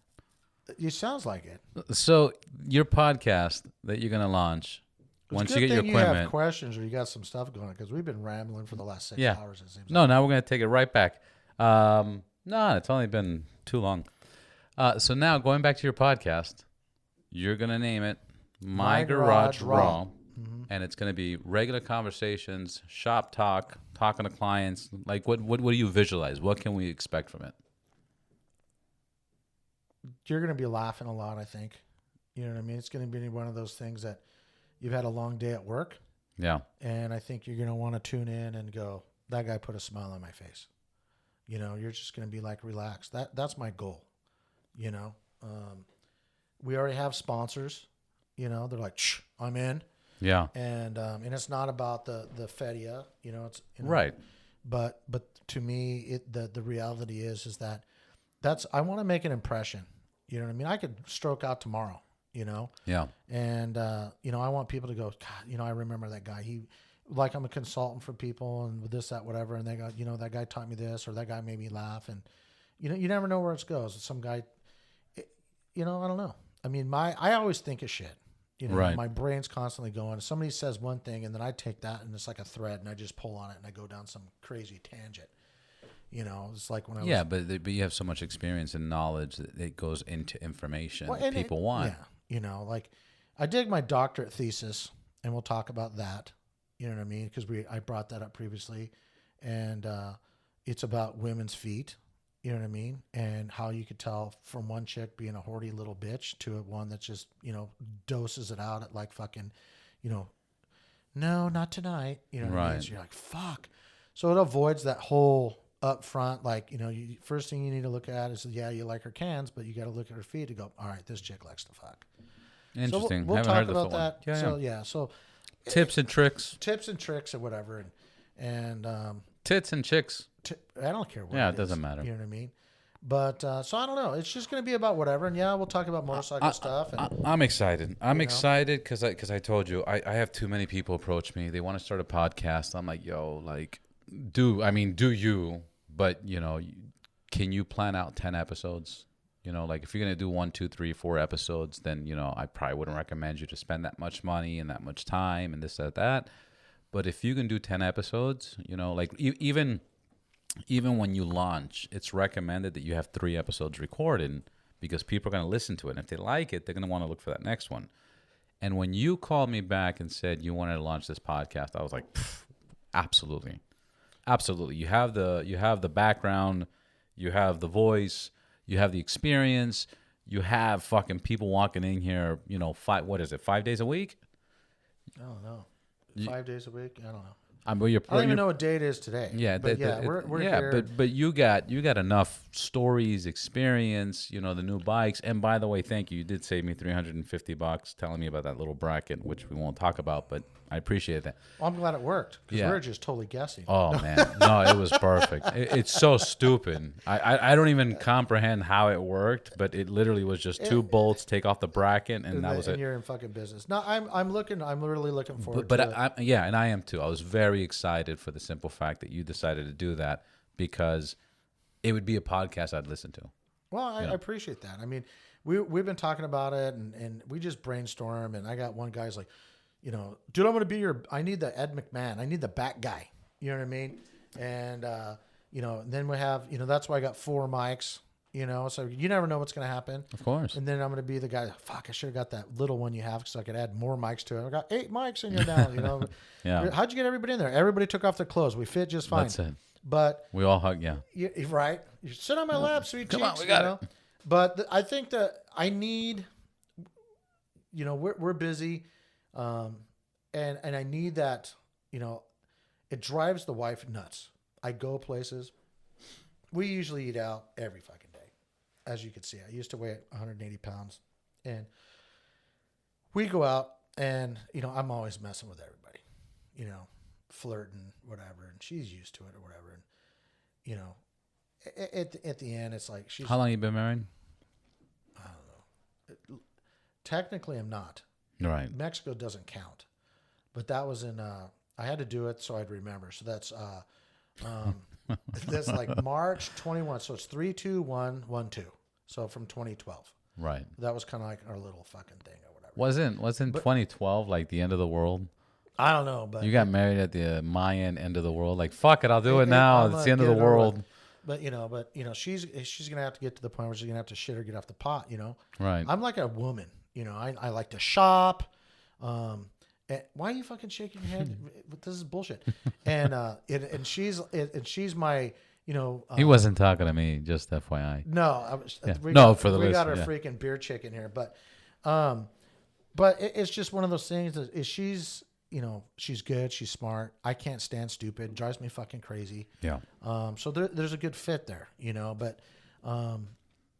S2: It sounds like it.
S1: So your podcast that you're going to launch, once you get your equipment.
S2: You have questions or you got some stuff going on because we've been rambling for the last 6 hours. It seems
S1: now we're going to take it right back. No, it's only been too long. So now going back to your podcast, you're going to name it My Garage Raw. and it's going to be regular conversations, shop talk, talking to clients. Like, what do you visualize? What can we expect from it?
S2: You're going to be laughing a lot, I think. You know what I mean? It's going to be one of those things that you've had a long day at work.
S1: Yeah.
S2: And I think you're going to want to tune in and go, that guy put a smile on my face. You know, you're just going to be like, relaxed. That's my goal. You know, we already have sponsors, you know, they're like, shh, I'm in.
S1: Yeah.
S2: And it's not about the fedia, you know, it's you know,
S1: Right.
S2: But to me, the reality is that I want to make an impression. You know what I mean? I could stroke out tomorrow, you know?
S1: Yeah.
S2: And, you know, I want people to go, God, you know, I remember that guy. Like I'm a consultant for people and this, that, whatever. And they go, you know, that guy taught me this, or that guy made me laugh. And, you know, you never know where it goes. Some guy, you know, I don't know. I mean, I always think of shit. You know,
S1: right.
S2: My brain's constantly going. Somebody says one thing, and then I take that, and it's like a thread, and I just pull on it, and I go down some crazy tangent. You know, it's like when I was...
S1: Yeah, but you have so much experience and knowledge that it goes into information that people want.
S2: Yeah, you know, like I did my doctorate thesis, and we'll talk about that. You know what I mean? Because I brought that up previously, and it's about women's feet. You know what I mean? And how you could tell from one chick being a horny little bitch to one that just, you know, doses it out at like fucking, you know, no, not tonight. You know what I mean? So you're like, fuck. So it avoids that whole up front, like, you know, first thing you need to look at is, yeah, you like her cans, but you got to look at her feet to go, all right, this chick likes to fuck.
S1: Interesting.
S2: So we'll
S1: haven't
S2: talk
S1: heard
S2: about
S1: that.
S2: Yeah, so, yeah. So
S1: tips and tricks.
S2: Tips and tricks or whatever. And
S1: tits and chicks.
S2: I don't care what.
S1: Yeah, it doesn't matter.
S2: You know what I mean? But so I don't know. It's just going to be about whatever. And yeah, we'll talk about motorcycle stuff. And,
S1: I'm excited. I'm excited because I told you I have too many people approach me. They want to start a podcast. I'm like, yo, like, do you? But you know, can you plan out 10 episodes? You know, like if you're gonna do 1, 2, 3, 4 episodes, then you know I probably wouldn't recommend you to spend that much money and that much time and this, that. But if you can do 10 episodes, you know, like even when you launch, it's recommended that you have 3 episodes recorded because people are going to listen to it. And if they like it, they're going to want to look for that next one. And when you called me back and said you wanted to launch this podcast, I was like, absolutely. Absolutely. You have the background, you have the voice, you have the experience, you have fucking people walking in here, you know, 5 days a week?
S2: I don't know. 5 days a week? I don't know.
S1: I
S2: don't even know what day it is today.
S1: Yeah,
S2: but we're here.
S1: But you got enough stories, experience, you know, the new bikes. And by the way, thank you. You did save me $350 telling me about that little bracket, which we won't talk about, but I appreciate that.
S2: Well, I'm glad it worked because we're just totally guessing.
S1: Oh man, no, it was perfect. It's so stupid. I don't even comprehend how it worked, but it literally was just 2 bolts, take off the bracket, and that was it.
S2: And you're in fucking business. No, I'm really looking forward.
S1: But
S2: to it.
S1: And I am too. I was very excited for the simple fact that you decided to do that because it would be a podcast I'd listen to.
S2: Well, I appreciate that. I mean, we've been talking about it, and we just brainstorm. And I got one guy's like, you know, dude, I'm going to be I need the Ed McMahon. I need the back guy. You know what I mean? And, you know, and then we have, you know, that's why I got 4 mics, you know, so you never know what's going to happen.
S1: Of course.
S2: And then I'm going to be the guy, fuck, I should have got that little one you have so I could add more mics to it. I got 8 mics in here now, you know.
S1: Yeah.
S2: How'd you get everybody in there? Everybody took off their clothes. We fit just fine.
S1: That's it.
S2: But
S1: we all hug, yeah.
S2: Right. You sit on my lap, sweet
S1: Come
S2: cheeks.
S1: on, we got
S2: it. But I think that I need, you know, we're busy. And I need that, you know, it drives the wife nuts. I go places. We usually eat out every fucking day. As you can see, I used to weigh 180 pounds. And we go out and, you know, I'm always messing with everybody, you know, flirting, whatever. And she's used to it or whatever. And, you know, at the end, it's like she's...
S1: How long you been married?
S2: I don't know. Technically, I'm not.
S1: Right.
S2: Mexico doesn't count. But that was in, I had to do it so I'd remember. So that's like March 21. So it's 3-2-1-1-2. So from 2012.
S1: Right.
S2: That was kind of like our little fucking thing or whatever.
S1: Wasn't 2012 like the end of the world?
S2: I don't know, but
S1: you got married at the Mayan end of the world. Like, fuck it, I'll do it now. It's the end of the world.
S2: But you know, she's gonna have to get to the point where she's gonna have to shit or get off the pot. You know.
S1: Right.
S2: I'm like a woman. You know, I like to shop. Why are you fucking shaking your head? This is bullshit. And she's my,
S1: he wasn't talking to me, just FYI.
S2: No, we got our freaking beer chicken here, but it's just one of those things that she's good, she's smart. I can't stand stupid, drives me fucking crazy.
S1: Yeah.
S2: So there's a good fit there, but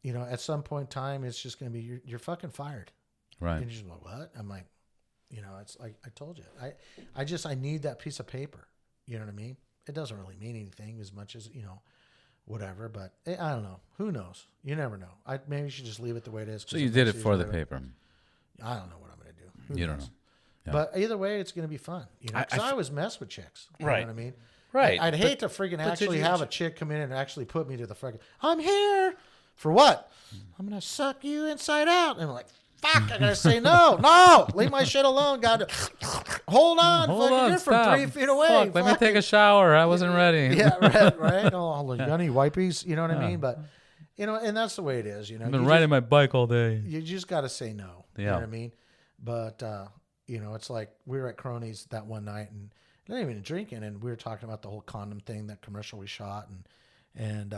S2: at some point in time, it's just going to be you're fucking fired.
S1: Right.
S2: And you're just like, what? I'm like, it's like I told you, I need that piece of paper. You know what I mean? It doesn't really mean anything as much as whatever. But I don't know. Who knows? You never know. Maybe you should just leave it the way it is.
S1: So you did it for the paper.
S2: I don't know what I'm going to do.
S1: You don't know. Yeah.
S2: But either way, it's going to be fun. Because I always mess with chicks. You know what I mean?
S1: Right.
S2: I'd hate to freaking actually have a chick come in and actually put me to the freaking. I'm here for what? I'm going to suck you inside out. And I'm like, fuck, I got to say no, leave my shit alone. God, hold on. You're
S1: stop.
S2: from 3 feet away.
S1: Fuck, let me take a shower. I wasn't ready.
S2: Yeah, right. Oh, gunny wipies. You know what I mean? But, and that's the way it is.
S1: I've been riding my bike all day.
S2: You just got to say no. You know what I mean? But, it's like we were at Cronies that one night and not even drinking, and we were talking about the whole condom thing, that commercial we shot, and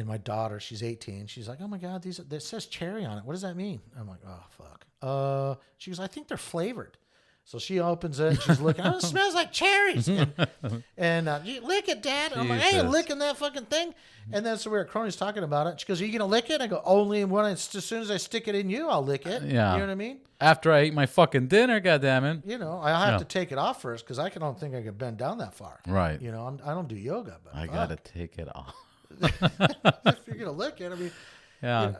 S2: my daughter, she's 18. She's like, "Oh my God, this says cherry on it. What does that mean?" I'm like, "Oh fuck." She goes, "I think they're flavored." So she opens it. And she's looking. Oh, it smells like cherries. And you lick it, Dad. And I'm like, "Hey, you're licking that fucking thing." And then so we were at Cronies talking about it. She goes, "Are you gonna lick it?" I go, "Only when as soon as I stick it in you, I'll lick it."
S1: Yeah.
S2: You know what I mean?
S1: After I eat my fucking dinner, goddammit.
S2: I have to take it off first because I don't think I could bend down that far.
S1: Right.
S2: I don't do yoga, but
S1: I gotta take it off.
S2: If you're gonna lick it, I mean,
S1: yeah,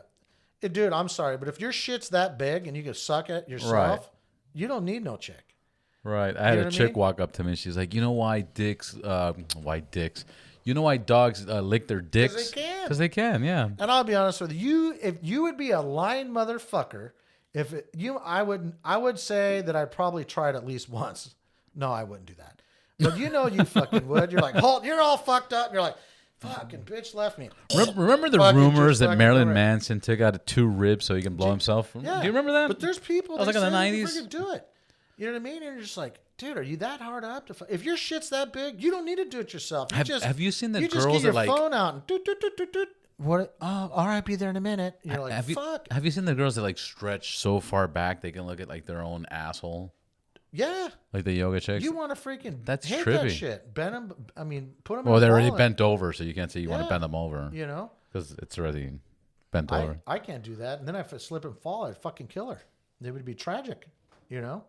S2: dude, I'm sorry, but if your shit's that big and you can suck it yourself, you don't need no chick.
S1: Right. I had a chick walk up to me. She's like, "You know why You know why dogs lick their dicks?
S2: Because they can.
S1: Because they can, yeah.
S2: And I'll be honest with you, if you would be a lying motherfucker, I would say that I probably tried at least once. No, I wouldn't do that. But you fucking would. You're like, hold, you're all fucked up. And you're like, fucking bitch left me.
S1: Remember the rumors that Marilyn Manson took out 2 ribs so he can blow himself?
S2: Yeah.
S1: Do you remember that?
S2: But there's people
S1: that was like in the 90s.
S2: Freaking do it. You know what I mean? And you're just like, dude, are you that hard up to? If your shit's that big, you don't need to do it yourself.
S1: Have you seen the girls
S2: just get your
S1: that
S2: phone out and do. What? Oh, all right, be there in a minute. You're like, fuck.
S1: Have you seen the girls that stretch so far back they can look at their own asshole?
S2: Yeah.
S1: Like the yoga chicks?
S2: You want to freaking
S1: That's
S2: hit
S1: trippy.
S2: that shit. Bend them. I mean, put them
S1: Well,
S2: in
S1: they're already bent over, so you can't say you want to bend them over.
S2: You know?
S1: Because it's already bent over.
S2: I can't do that. And then if I slip and fall, I'd fucking kill her. It would be tragic, you know?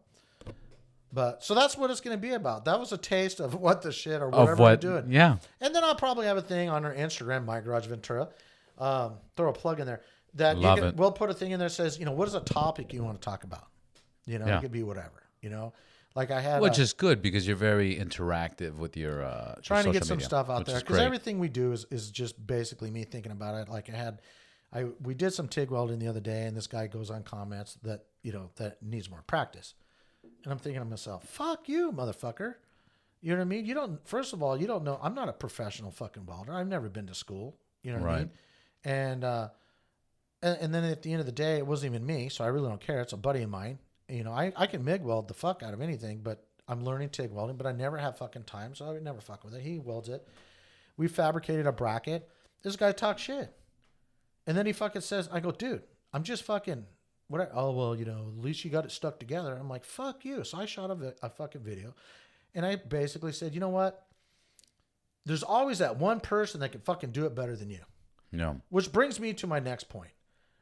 S2: But so that's what it's going to be about. That was a taste of what the shit or whatever I'm doing.
S1: Yeah.
S2: And then I'll probably have a thing on our Instagram, My Garage Ventura. Throw a plug in there. That we'll put a thing in there that says, what is a topic you want to talk about? It could be whatever. Like I had,
S1: which is good because you're very interactive with your
S2: trying to get some
S1: media,
S2: stuff out there because everything we do is just basically me thinking about it. Like we did some TIG welding the other day, and this guy goes on comments that that needs more practice, and I'm thinking to myself, "Fuck you, motherfucker." You know what I mean? First of all, you don't know. I'm not a professional fucking welder. I've never been to school. You know what I mean? And then at the end of the day, it wasn't even me, so I really don't care. It's a buddy of mine. I can MIG weld the fuck out of anything, but I'm learning TIG welding, but I never have fucking time, so I would never fuck with it. He welds it. We fabricated a bracket. This guy talks shit. And then he fucking says, I go, dude, I'm just fucking, at least you got it stuck together. I'm like, fuck you. So I shot a fucking video, and I basically said, you know what? There's always that one person that can fucking do it better than you.
S1: No.
S2: Which brings me to my next point,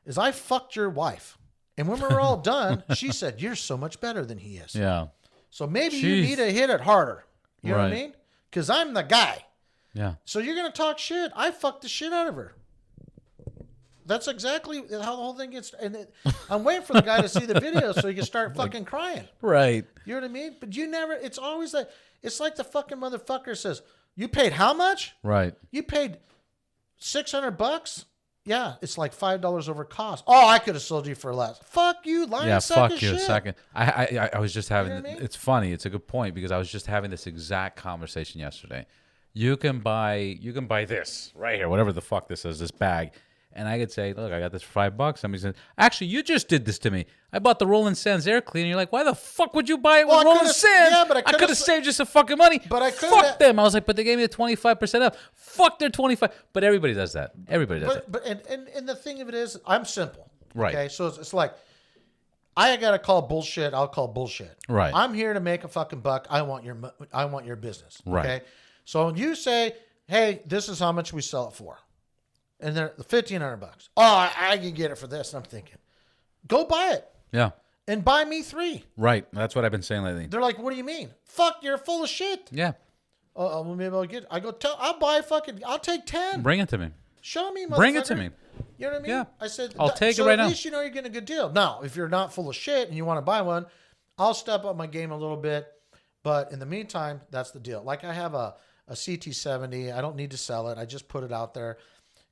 S2: is I fucked your wife. And when we were all done, she said, you're so much better than he is.
S1: Yeah.
S2: So maybe you need to hit it harder. You know what I
S1: Right.
S2: mean? Because I'm the guy.
S1: Yeah.
S2: So you're going to talk shit. I fucked the shit out of her. That's exactly how the whole thing gets. And I'm waiting for the guy to see the video so he can start fucking crying.
S1: Right.
S2: You know what I mean? But you never, it's always that, it's like the fucking motherfucker says, you paid how much?
S1: Right.
S2: You paid $600? Yeah, it's like $5 over cost. Oh, I could have sold you for less. Fuck you, lying.
S1: Yeah,
S2: fuck
S1: you.
S2: shit.
S1: Second, I was just having.
S2: You know what I mean?
S1: It's funny. It's a good point because I was just having this exact conversation yesterday. You can buy this right here, whatever the fuck this is, this bag, And I could say, look, I got this for $5. Somebody says, actually, you just did this to me. I bought the Roland Sands air cleaner. You're like, why the fuck would you buy it with Roland Sands?
S2: Yeah, but
S1: I could have saved you some fucking money.
S2: But I could
S1: fuck them. I was like, but they gave me the 25% off. Fuck their 25. But everybody does that. Everybody does that.
S2: But and the thing of it is, I'm simple.
S1: Right.
S2: Okay. So it's like, I gotta call bullshit. I'll call bullshit.
S1: Right.
S2: I'm here to make a fucking buck. I want your business.
S1: Right.
S2: Okay. So when you say, hey, this is how much we sell it for, and they're $1,500. Oh, I can get it for this. And I'm thinking, go buy it.
S1: Yeah.
S2: And buy me 3.
S1: Right. That's what I've been saying lately.
S2: They're like, what do you mean? Fuck, you're full of shit.
S1: Yeah.
S2: Well, maybe I'll get. I go I'll take 10.
S1: Bring it to me.
S2: Show me, motherfucker.
S1: Bring it to me.
S2: You know what I mean?
S1: Yeah.
S2: I said,
S1: I'll take it
S2: so
S1: right
S2: at
S1: now.
S2: At least you know you're getting a good deal. Now, if you're not full of shit and you want to buy one, I'll step up my game a little bit. But in the meantime, that's the deal. Like I have a CT70. I don't need to sell it. I just put it out there.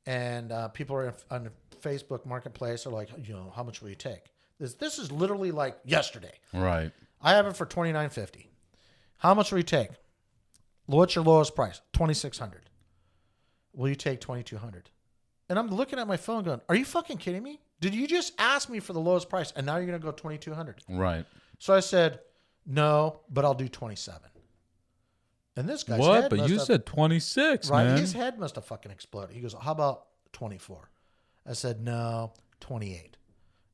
S2: And people are on the Facebook Marketplace are like, how much will you take? This is literally like yesterday.
S1: Right.
S2: I have it for $2,950. How much will you take? What's your lowest price? $2,600. Will you take $2,200? And I'm looking at my phone going, are you fucking kidding me? Did you just ask me for the lowest price and now you're going to go $2,200?
S1: Right.
S2: So I said, no, but I'll do 27. And this guy's
S1: what?
S2: head
S1: But you said 26,
S2: right?
S1: man.
S2: His head must have fucking exploded. He goes, how about 24? I said, no, 28.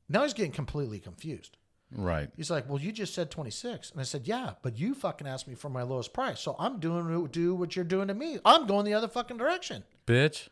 S2: Now he's getting completely confused.
S1: Right.
S2: He's like, well, you just said 26. And I said, yeah, but you fucking asked me for my lowest price. So I'm do what you're doing to me. I'm going the other fucking direction.
S1: Bitch.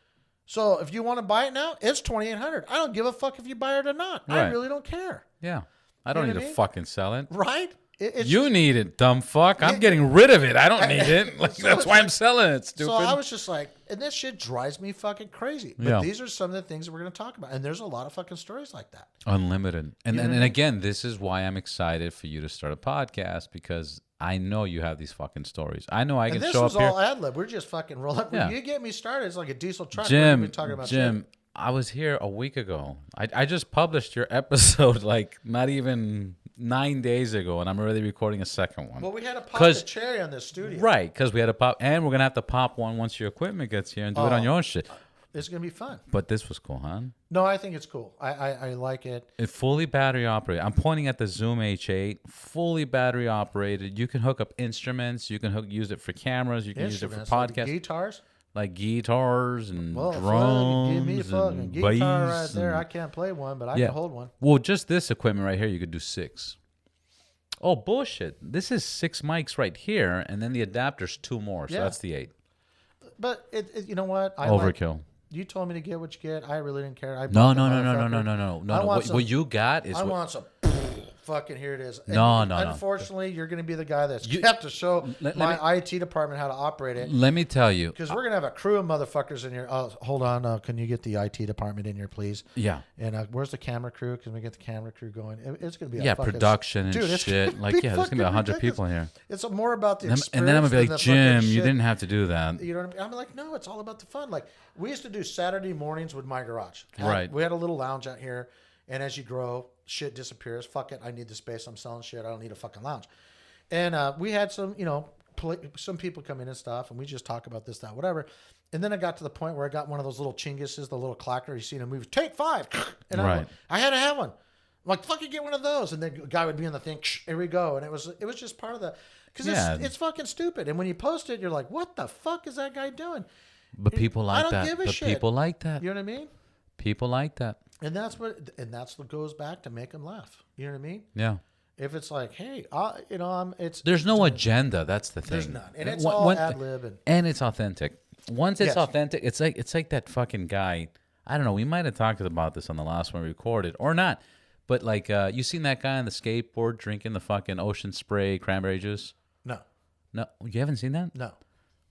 S2: So if you want to buy it now, it's $2,800. I don't give a fuck if you buy it or not.
S1: Right.
S2: I really don't care.
S1: Yeah. I don't need to fucking sell it.
S2: Right?
S1: You need it, dumb fuck. I'm getting rid of it. I don't need it. Like, that's why I'm selling it, stupid.
S2: So I was just like, and this shit drives me fucking crazy. But these are some of the things that we're going to talk about. And there's a lot of fucking stories like that.
S1: Unlimited. And again, this is why I'm excited for you to start a podcast, because I know you have these fucking stories. I know I can show up here.
S2: This was all ad lib. We're just fucking rolling.
S1: Yeah.
S2: When you get me started, it's like a diesel truck.
S1: Jim,
S2: We're talking about
S1: Jim,
S2: shit.
S1: I was here a week ago. I just published your episode like not even 9 days ago, and I'm already recording a second one.
S2: Well, we had to pop the cherry on this studio.
S1: Right, because we had to pop, and we're going to have to pop one once your equipment gets here and do it on your own shit.
S2: It's going to be fun.
S1: But this was cool, huh?
S2: No, I think it's cool. I like it.
S1: It's fully battery operated. I'm pointing at the Zoom H8, fully battery operated. You can hook up instruments. You can use it for cameras. You can use it for podcasts.
S2: Like guitars?
S1: Like guitars and
S2: Well,
S1: drums.
S2: give me a fucking
S1: and
S2: guitar right
S1: bass
S2: there.
S1: and-
S2: I can't play one, but I can hold one.
S1: Well, just this equipment right here, you could do 6. Oh, bullshit. This is 6 mics right here, and then the adapter's 2 more, so that's the 8.
S2: But you know what?
S1: Overkill.
S2: You told me to get what you get. I really didn't care.
S1: No.
S2: I want
S1: What you got is
S2: I want some fucking here it is. And
S1: No.
S2: Unfortunately, you're going to be the guy that's have to show my IT department how to operate it.
S1: Let me tell you.
S2: Because we're going to have a crew of motherfuckers in here. Oh, hold on. Can you get the IT department in here, please?
S1: Yeah.
S2: And where's the camera crew? Can we get the camera crew going? It's going to be
S1: production and shit. Like, there's going to be 100 people in here.
S2: It's more about the experience.
S1: And then I'm going to be
S2: than
S1: like,
S2: the fucking
S1: Jim, you
S2: shit.
S1: didn't have to do that.
S2: You know what I mean? I'm like, no, it's all about the fun. Like, we used to do Saturday mornings with My Garage.
S1: Right.
S2: We had a little lounge out here, and as you grow, shit disappears. Fuck it. I need the space. I'm selling shit. I don't need a fucking lounge. And we had some, some people come in and stuff, and we just talk about this, that, whatever. And then I got to the point where I got one of those little chinguses, the little clacker you see in a movie. Take 5. And I had to have one. I'm like, fucking get one of those. And the guy would be in the thing. Here we go. And it was just part of the, because it's fucking stupid. And when you post it, you're like, what the fuck is that guy doing?
S1: But people like that.
S2: I don't give a shit.
S1: People like that.
S2: You know what I mean?
S1: People like that.
S2: And that's what goes back to make them laugh. You know what I mean?
S1: Yeah.
S2: If it's like, hey,
S1: there's no agenda. That's the thing.
S2: There's none, and it's all ad lib,
S1: and it's authentic. Once it's authentic, it's like that fucking guy. I don't know. We might have talked about this on the last one we recorded or not, but like, you seen that guy on the skateboard drinking the fucking ocean spray cranberry juice?
S2: No,
S1: you haven't seen that?
S2: No.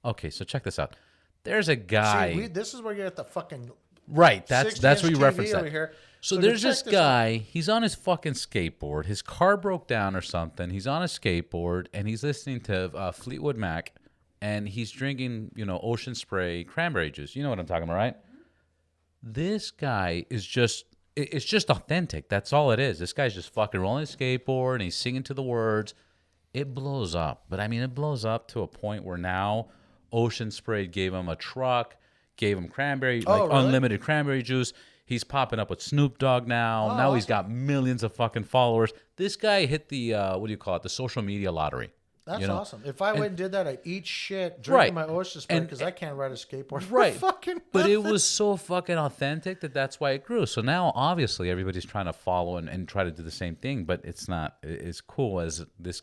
S1: Okay, so check this out. There's a guy.
S2: See, this is where you get the fucking
S1: right. That's where you reference that.
S2: Here.
S1: So there's this guy. He's on his fucking skateboard. His car broke down or something. He's on a skateboard and he's listening to Fleetwood Mac, and he's drinking, ocean spray cranberry juice. You know what I'm talking about, right? This guy is it's just authentic. That's all it is. This guy's just fucking rolling his skateboard and he's singing to the words. It blows up. But I mean, it blows up to a point where now Ocean Spray gave him a truck, gave him cranberry,
S2: really?
S1: unlimited cranberry juice. He's popping up with Snoop Dogg now.
S2: Oh,
S1: now
S2: awesome.
S1: he's got millions of fucking followers. This guy hit the what do you call it? The social media lottery.
S2: That's awesome. If I went and did that, I'd eat shit,
S1: Right.
S2: drinking my oyster spray
S1: And-
S2: because I can't ride a skateboard. For
S1: Right.
S2: fucking
S1: But it
S2: nothing.
S1: was so fucking authentic that's why it grew. So now obviously everybody's trying to follow and try to do the same thing, but it's not as cool as this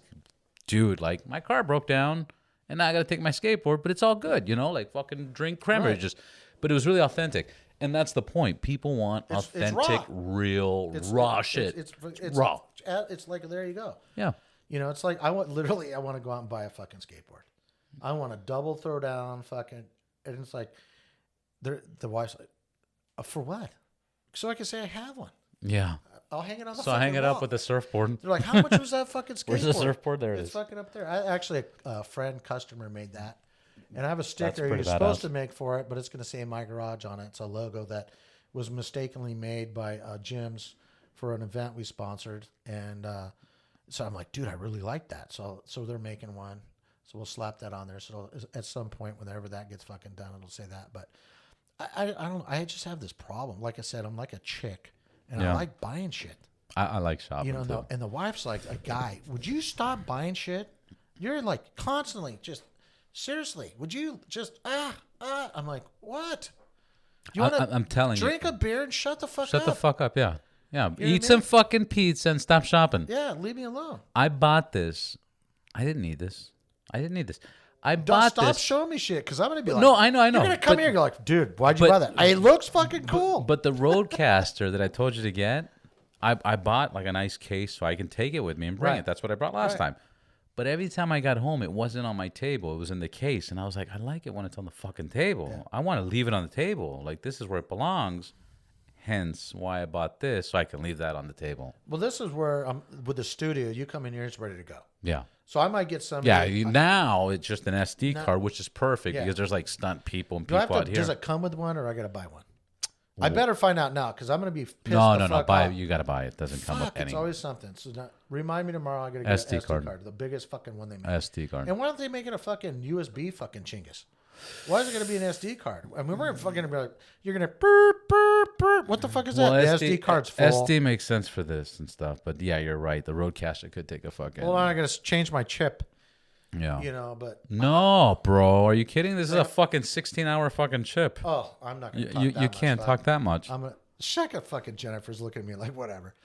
S1: dude. Like, my car broke down and now I got to take my skateboard, but it's all good, like fucking drink cranberry juice. But it was really authentic. And that's the point. People want
S2: It's
S1: authentic,
S2: raw.
S1: real, raw shit.
S2: It's
S1: raw.
S2: It's like, there you go.
S1: Yeah.
S2: It's like I want to go out and buy a fucking skateboard. I want a double throw down fucking, and it's like, the wife's like, for what? So I can say I have one.
S1: Yeah.
S2: I'll hang it on the
S1: So
S2: fucking
S1: I hang it
S2: wall.
S1: up with the surfboard.
S2: They're like, how much was that fucking skateboard?
S1: Where's the surfboard? There it
S2: It's
S1: is.
S2: fucking up there. Actually, a friend customer made that. And I have a sticker
S1: pretty
S2: you're supposed
S1: badass.
S2: to make for it, but it's going to say My Garage on it. It's a logo that was mistakenly made by Jim's for an event we sponsored. And so I'm like, dude, I really like that. So they're making one. So we'll slap that on there. So at some point, whenever that gets fucking done, it'll say that. But I just have this problem. Like I said, I'm like a chick, and I like buying shit.
S1: I like shopping too.
S2: And the wife's like, a guy, would you stop buying shit? You're like constantly just, seriously, would you just, I'm like, what? You want to
S1: I'm telling you.
S2: drink a beer and shut the fuck up?
S1: Shut the fuck up, yeah. Yeah,
S2: what I
S1: eat
S2: mean?
S1: some fucking pizza and stop shopping.
S2: Yeah, leave me alone.
S1: I bought this. I didn't need this. I
S2: Don't
S1: bought
S2: stop
S1: this.
S2: showing me shit because I'm going to be like,
S1: No, I know.
S2: You're going to come here and go like, dude, why'd you buy that? It looks fucking cool.
S1: But the Roadcaster that I told you to get, I bought like a nice case so I can take it with me and bring it. That's what I brought last time. But every time I got home, it wasn't on my table. It was in the case. And I was like, I like it when it's on the fucking table. Yeah. I want to leave it on the table. Like, this is where it belongs. Hence why I bought this, so I can leave that on the table.
S2: Well, this is where with the studio, you come in here, it's ready to go.
S1: Yeah.
S2: So I might get some.
S1: Yeah, now it's just an SD card, which is perfect because there's like stunt people and people out here.
S2: Does it come with one or I got to buy one? I better find out now because I'm going to be pissed.
S1: No. Buy it. You got to buy it. It doesn't come with any.
S2: It's always something. So remind me tomorrow. I got to get an SD card, the biggest fucking one they make.
S1: SD card.
S2: And why don't they make it a fucking USB fucking chingus? Why is it going to be an SD card? I mean, we're fucking be like, you're going to burp, burp, burp. What the fuck is that? The SD card's full.
S1: SD makes sense for this and stuff, but yeah, you're right. The Roadcaster could take a fucking.
S2: Well, I got to change my chip.
S1: Yeah.
S2: But
S1: no, bro, are you kidding? This is a fucking 16-hour fucking chip.
S2: Oh, I'm not going to talk
S1: You can't talk that much.
S2: Shut up, fucking Jennifer's looking at me like whatever.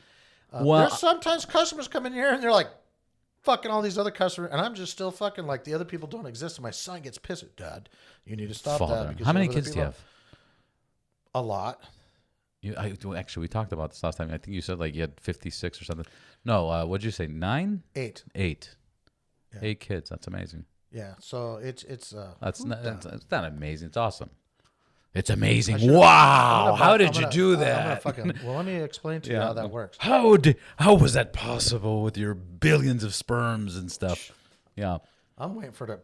S1: Well,
S2: there's sometimes customers come in here and they're like, fucking all these other customers, and I'm just still fucking like the other people don't exist. And my son gets pissed at Dad. You need to stop that. Because
S1: how many kids do you have?
S2: A lot.
S1: Actually, we talked about this last time. I think you said like you had 56 or something. No, what'd you say? 9?
S2: 8.
S1: 8.
S2: Yeah.
S1: 8 kids. That's amazing.
S2: Yeah. So it's
S1: that's not amazing. It's awesome. It's amazing. Wow. How did you do that?
S2: Well, let me explain to you how that works.
S1: How was that possible with your billions of sperms and stuff? Yeah.
S2: I'm waiting for the.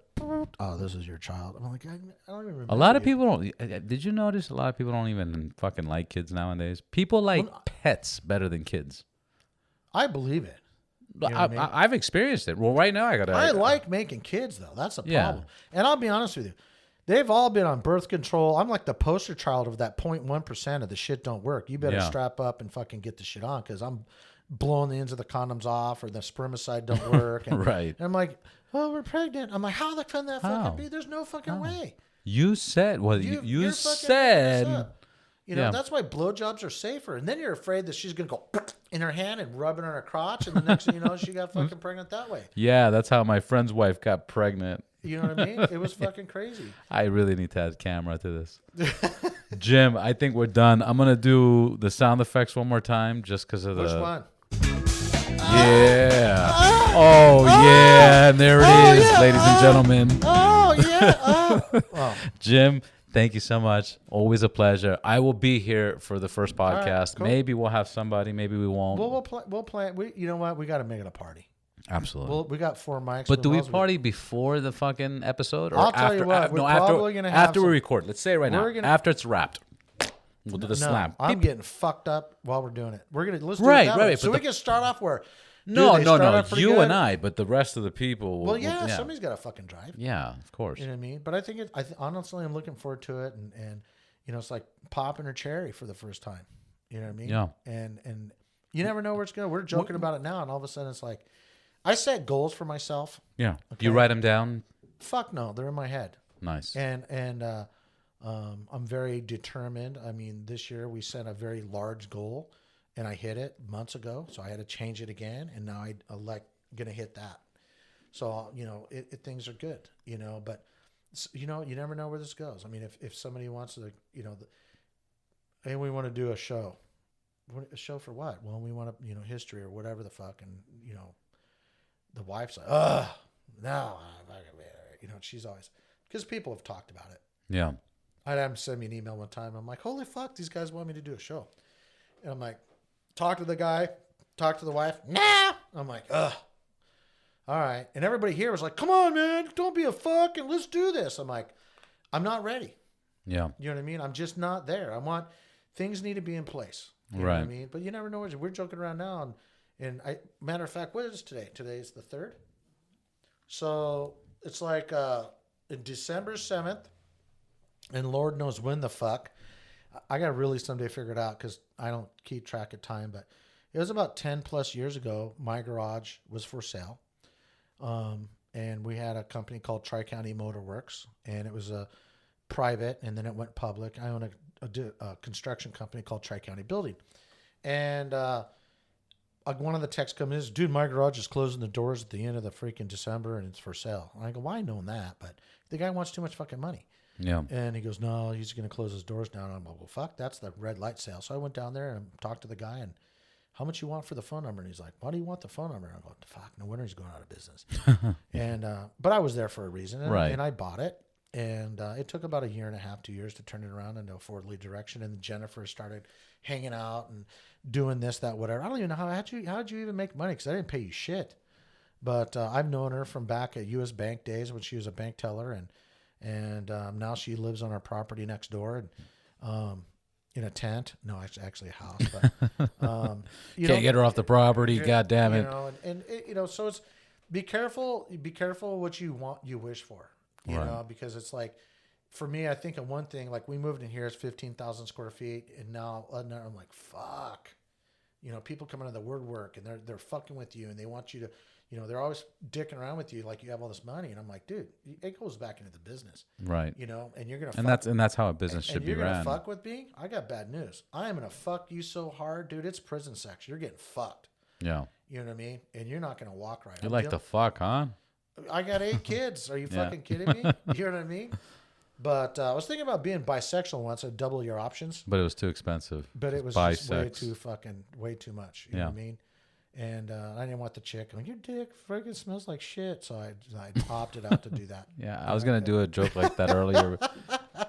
S2: Oh, this is your child. I'm like, I don't even remember.
S1: A lot of people don't. Did you notice a lot of people don't even fucking like kids nowadays? People like pets better than kids.
S2: I believe it. You know what I mean?
S1: I've experienced it. Well, right now I
S2: like making kids though. That's a problem. And I'll be honest with you. They've all been on birth control. I'm like the poster child of that 0.1% of the shit don't work. You better strap up and fucking get the shit on because I'm blowing the ends of the condoms off or the spermicide don't work. And,
S1: right.
S2: And I'm like, oh, we're pregnant. I'm like, how the can that fucking be? There's no fucking way.
S1: You said, you said.
S2: You know, that's why blowjobs are safer. And then you're afraid that she's going to go in her hand and rub it on her crotch. And the next thing you know, she got fucking pregnant that way.
S1: Yeah, that's how my friend's wife got pregnant.
S2: You know what I mean? It was fucking crazy.
S1: I really need to add camera to this. Jim, I think we're done. I'm going to do the sound effects one more time just because of the...
S2: Which one?
S1: Yeah. Yeah. And there it is, ladies and gentlemen.
S2: Oh, yeah.
S1: Jim, thank you so much. Always a pleasure. I will be here for the first podcast.
S2: Right, cool.
S1: Maybe we'll have somebody. Maybe we won't.
S2: Well, we'll plan. You know what? We got to make it a party.
S1: Absolutely.
S2: Well, we got 4 mics.
S1: But do we party before the fucking episode? Or
S2: I'll tell you what. We're probably going to have
S1: after we record. Let's say it right now. After it's wrapped. We'll do the slam.
S2: I'm getting fucked up while we're doing it. Let's do it that way. So we can start off where.
S1: No. You and I, but the rest of the people.
S2: Well, yeah, somebody's got to fucking drive.
S1: Yeah, of course.
S2: You know what I mean? But I think honestly, I'm looking forward to it, and it's like popping a cherry for the first time. You know what I mean?
S1: Yeah.
S2: And you never know where it's going. We're joking about it now, and all of a sudden it's like, I set goals for myself.
S1: Yeah.
S2: Okay?
S1: You write them down?
S2: Fuck no, they're in my head.
S1: Nice.
S2: And I'm very determined. I mean, this year we set a very large goal, and I hit it months ago, so I had to change it again, and now I'm going to hit that. So, things are good, but, you never know where this goes. I mean, if somebody wants to, hey, we want to do a show. A show for what? Well, we want to, history or whatever the fuck, and, the wife's like, no, she's always, because people have talked about it.
S1: Yeah.
S2: I had him send me an email one time. I'm like, holy fuck, these guys want me to do a show. And I'm like, talk to the guy, talk to the wife. Nah. I'm like, ugh. All right. And everybody here was like, come on, man, don't be a fuck and let's do this. I'm like, I'm not ready.
S1: Yeah.
S2: You know what I mean? I'm just not there. Things need to be in place. You know what I mean? But you never know. We're joking around now. Matter of fact, what is today? Today is the 3rd. So it's like December 7th, and Lord knows when the fuck. I got to really someday figure it out because I don't keep track of time. But it was about 10 plus years ago. My garage was for sale. And we had a company called Tri-County Motor Works, and it was a private, and then it went public. I own a construction company called Tri-County Building. And one of the texts comes in is, dude, my garage is closing the doors at the end of the freaking December, and it's for sale. And I go, well, I know that, but the guy wants too much fucking money.
S1: Yeah.
S2: And he goes, no, he's going to close his doors down. I'm like, well, fuck, that's the red light sale. So I went down there and talked to the guy, and how much you want for the phone number? And he's like, why do you want the phone number? And I go, fuck, no wonder he's going out of business. And but I was there for a reason, and I bought it. And it took about 1.5 years, 2 years to turn it around into a forwardly direction. And Jennifer started hanging out and doing this, that, whatever. I don't even know how'd you even make money, because I didn't pay you shit. But I've known her from back at U.S. Bank days when she was a bank teller, and now she lives on our property next door, and in a tent. No, actually a house. But
S1: Can't get her off the property. God damn it.
S2: So it's be careful what you wish for. You know, because it's like, for me, I think of one thing, like we moved in here, it's 15,000 square feet. And now I'm like, fuck, people come into the woodwork and they're fucking with you, and they want you to, they're always dicking around with you. Like you have all this money. And I'm like, dude, it goes back into the business. Right. And you're going to,
S1: and that's how a business should be ran.
S2: You're going to fuck with me. I got bad news. I am going to fuck you so hard, dude. It's prison sex. You're getting fucked. Yeah. You know what I mean? And you're not going to walk right.
S1: You like to fuck, huh?
S2: I got 8 kids. Are you fucking kidding me? You know what I mean? But I was thinking about being bisexual once. I'd double your options.
S1: But it was too expensive.
S2: But it was just way too much. You know what I mean? And I didn't want the chick. I'm like, your dick freaking smells like shit. So I opted out to do that.
S1: Yeah, I was going to do a joke like that earlier,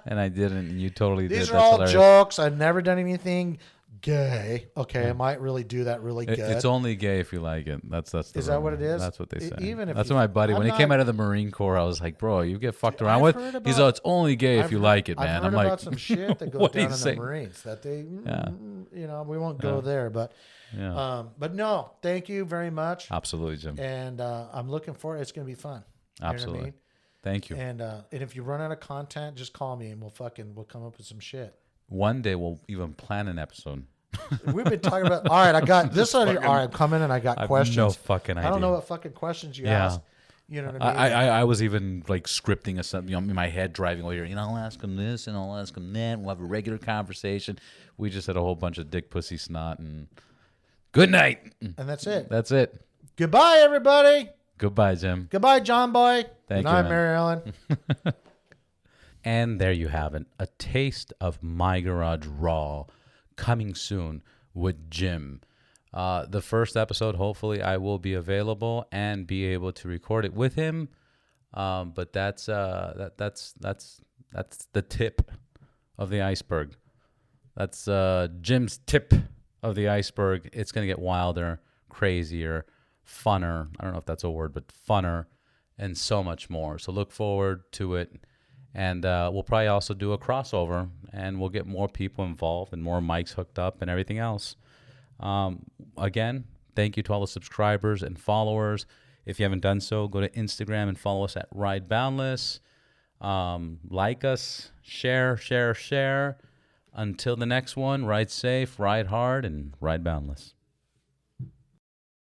S1: and I didn't. And you totally did.
S2: These are all jokes. I've never done anything gay. Okay, I might really do that really good.
S1: It's only gay if you like it. That's the
S2: Is that what it is?
S1: That's what they say.
S2: Even if
S1: that's what my buddy, when he came out of the Marine Corps, I was like, bro, you get fucked around with. He's like, it's only gay if you like it, man.
S2: I'm about some shit that goes down in the Marines that they, we won't go there, but. Yeah. But no, thank you very much.
S1: Absolutely, Jim.
S2: And I'm looking forward. It's going to be fun.
S1: Absolutely.
S2: You know what I mean?
S1: Thank you.
S2: And if you run out of content, just call me and we'll come up with some shit.
S1: One day we'll even plan an episode.
S2: We've been talking about. All right, I got this. All right, I'm coming and I got questions.
S1: No fucking idea.
S2: I don't know what fucking questions you asked. You know what I mean?
S1: I was even like scripting something in my head driving over here. I'll ask him this and I'll ask him that. We'll have a regular conversation. We just had a whole bunch of dick, pussy, snot, and good night.
S2: And that's it.
S1: That's it.
S2: Goodbye, everybody.
S1: Goodbye, Jim.
S2: Goodbye, John Boy.
S1: Thank you,
S2: Good night, Mary Ellen.
S1: And there you have it. A taste of My Garage Raw coming soon with Jim. The first episode, hopefully, I will be available and be able to record it with him. But that's the tip of the iceberg. That's Jim's tip of the iceberg. It's going to get wilder, crazier, funner. I don't know if that's a word, but funner, and so much more. So look forward to it. And we'll probably also do a crossover, and we'll get more people involved and more mics hooked up and everything else. Again, thank you to all the subscribers and followers. If you haven't done so, go to Instagram and follow us at Ride Boundless. Like us, share. Until the next one, ride safe, ride hard, and ride boundless.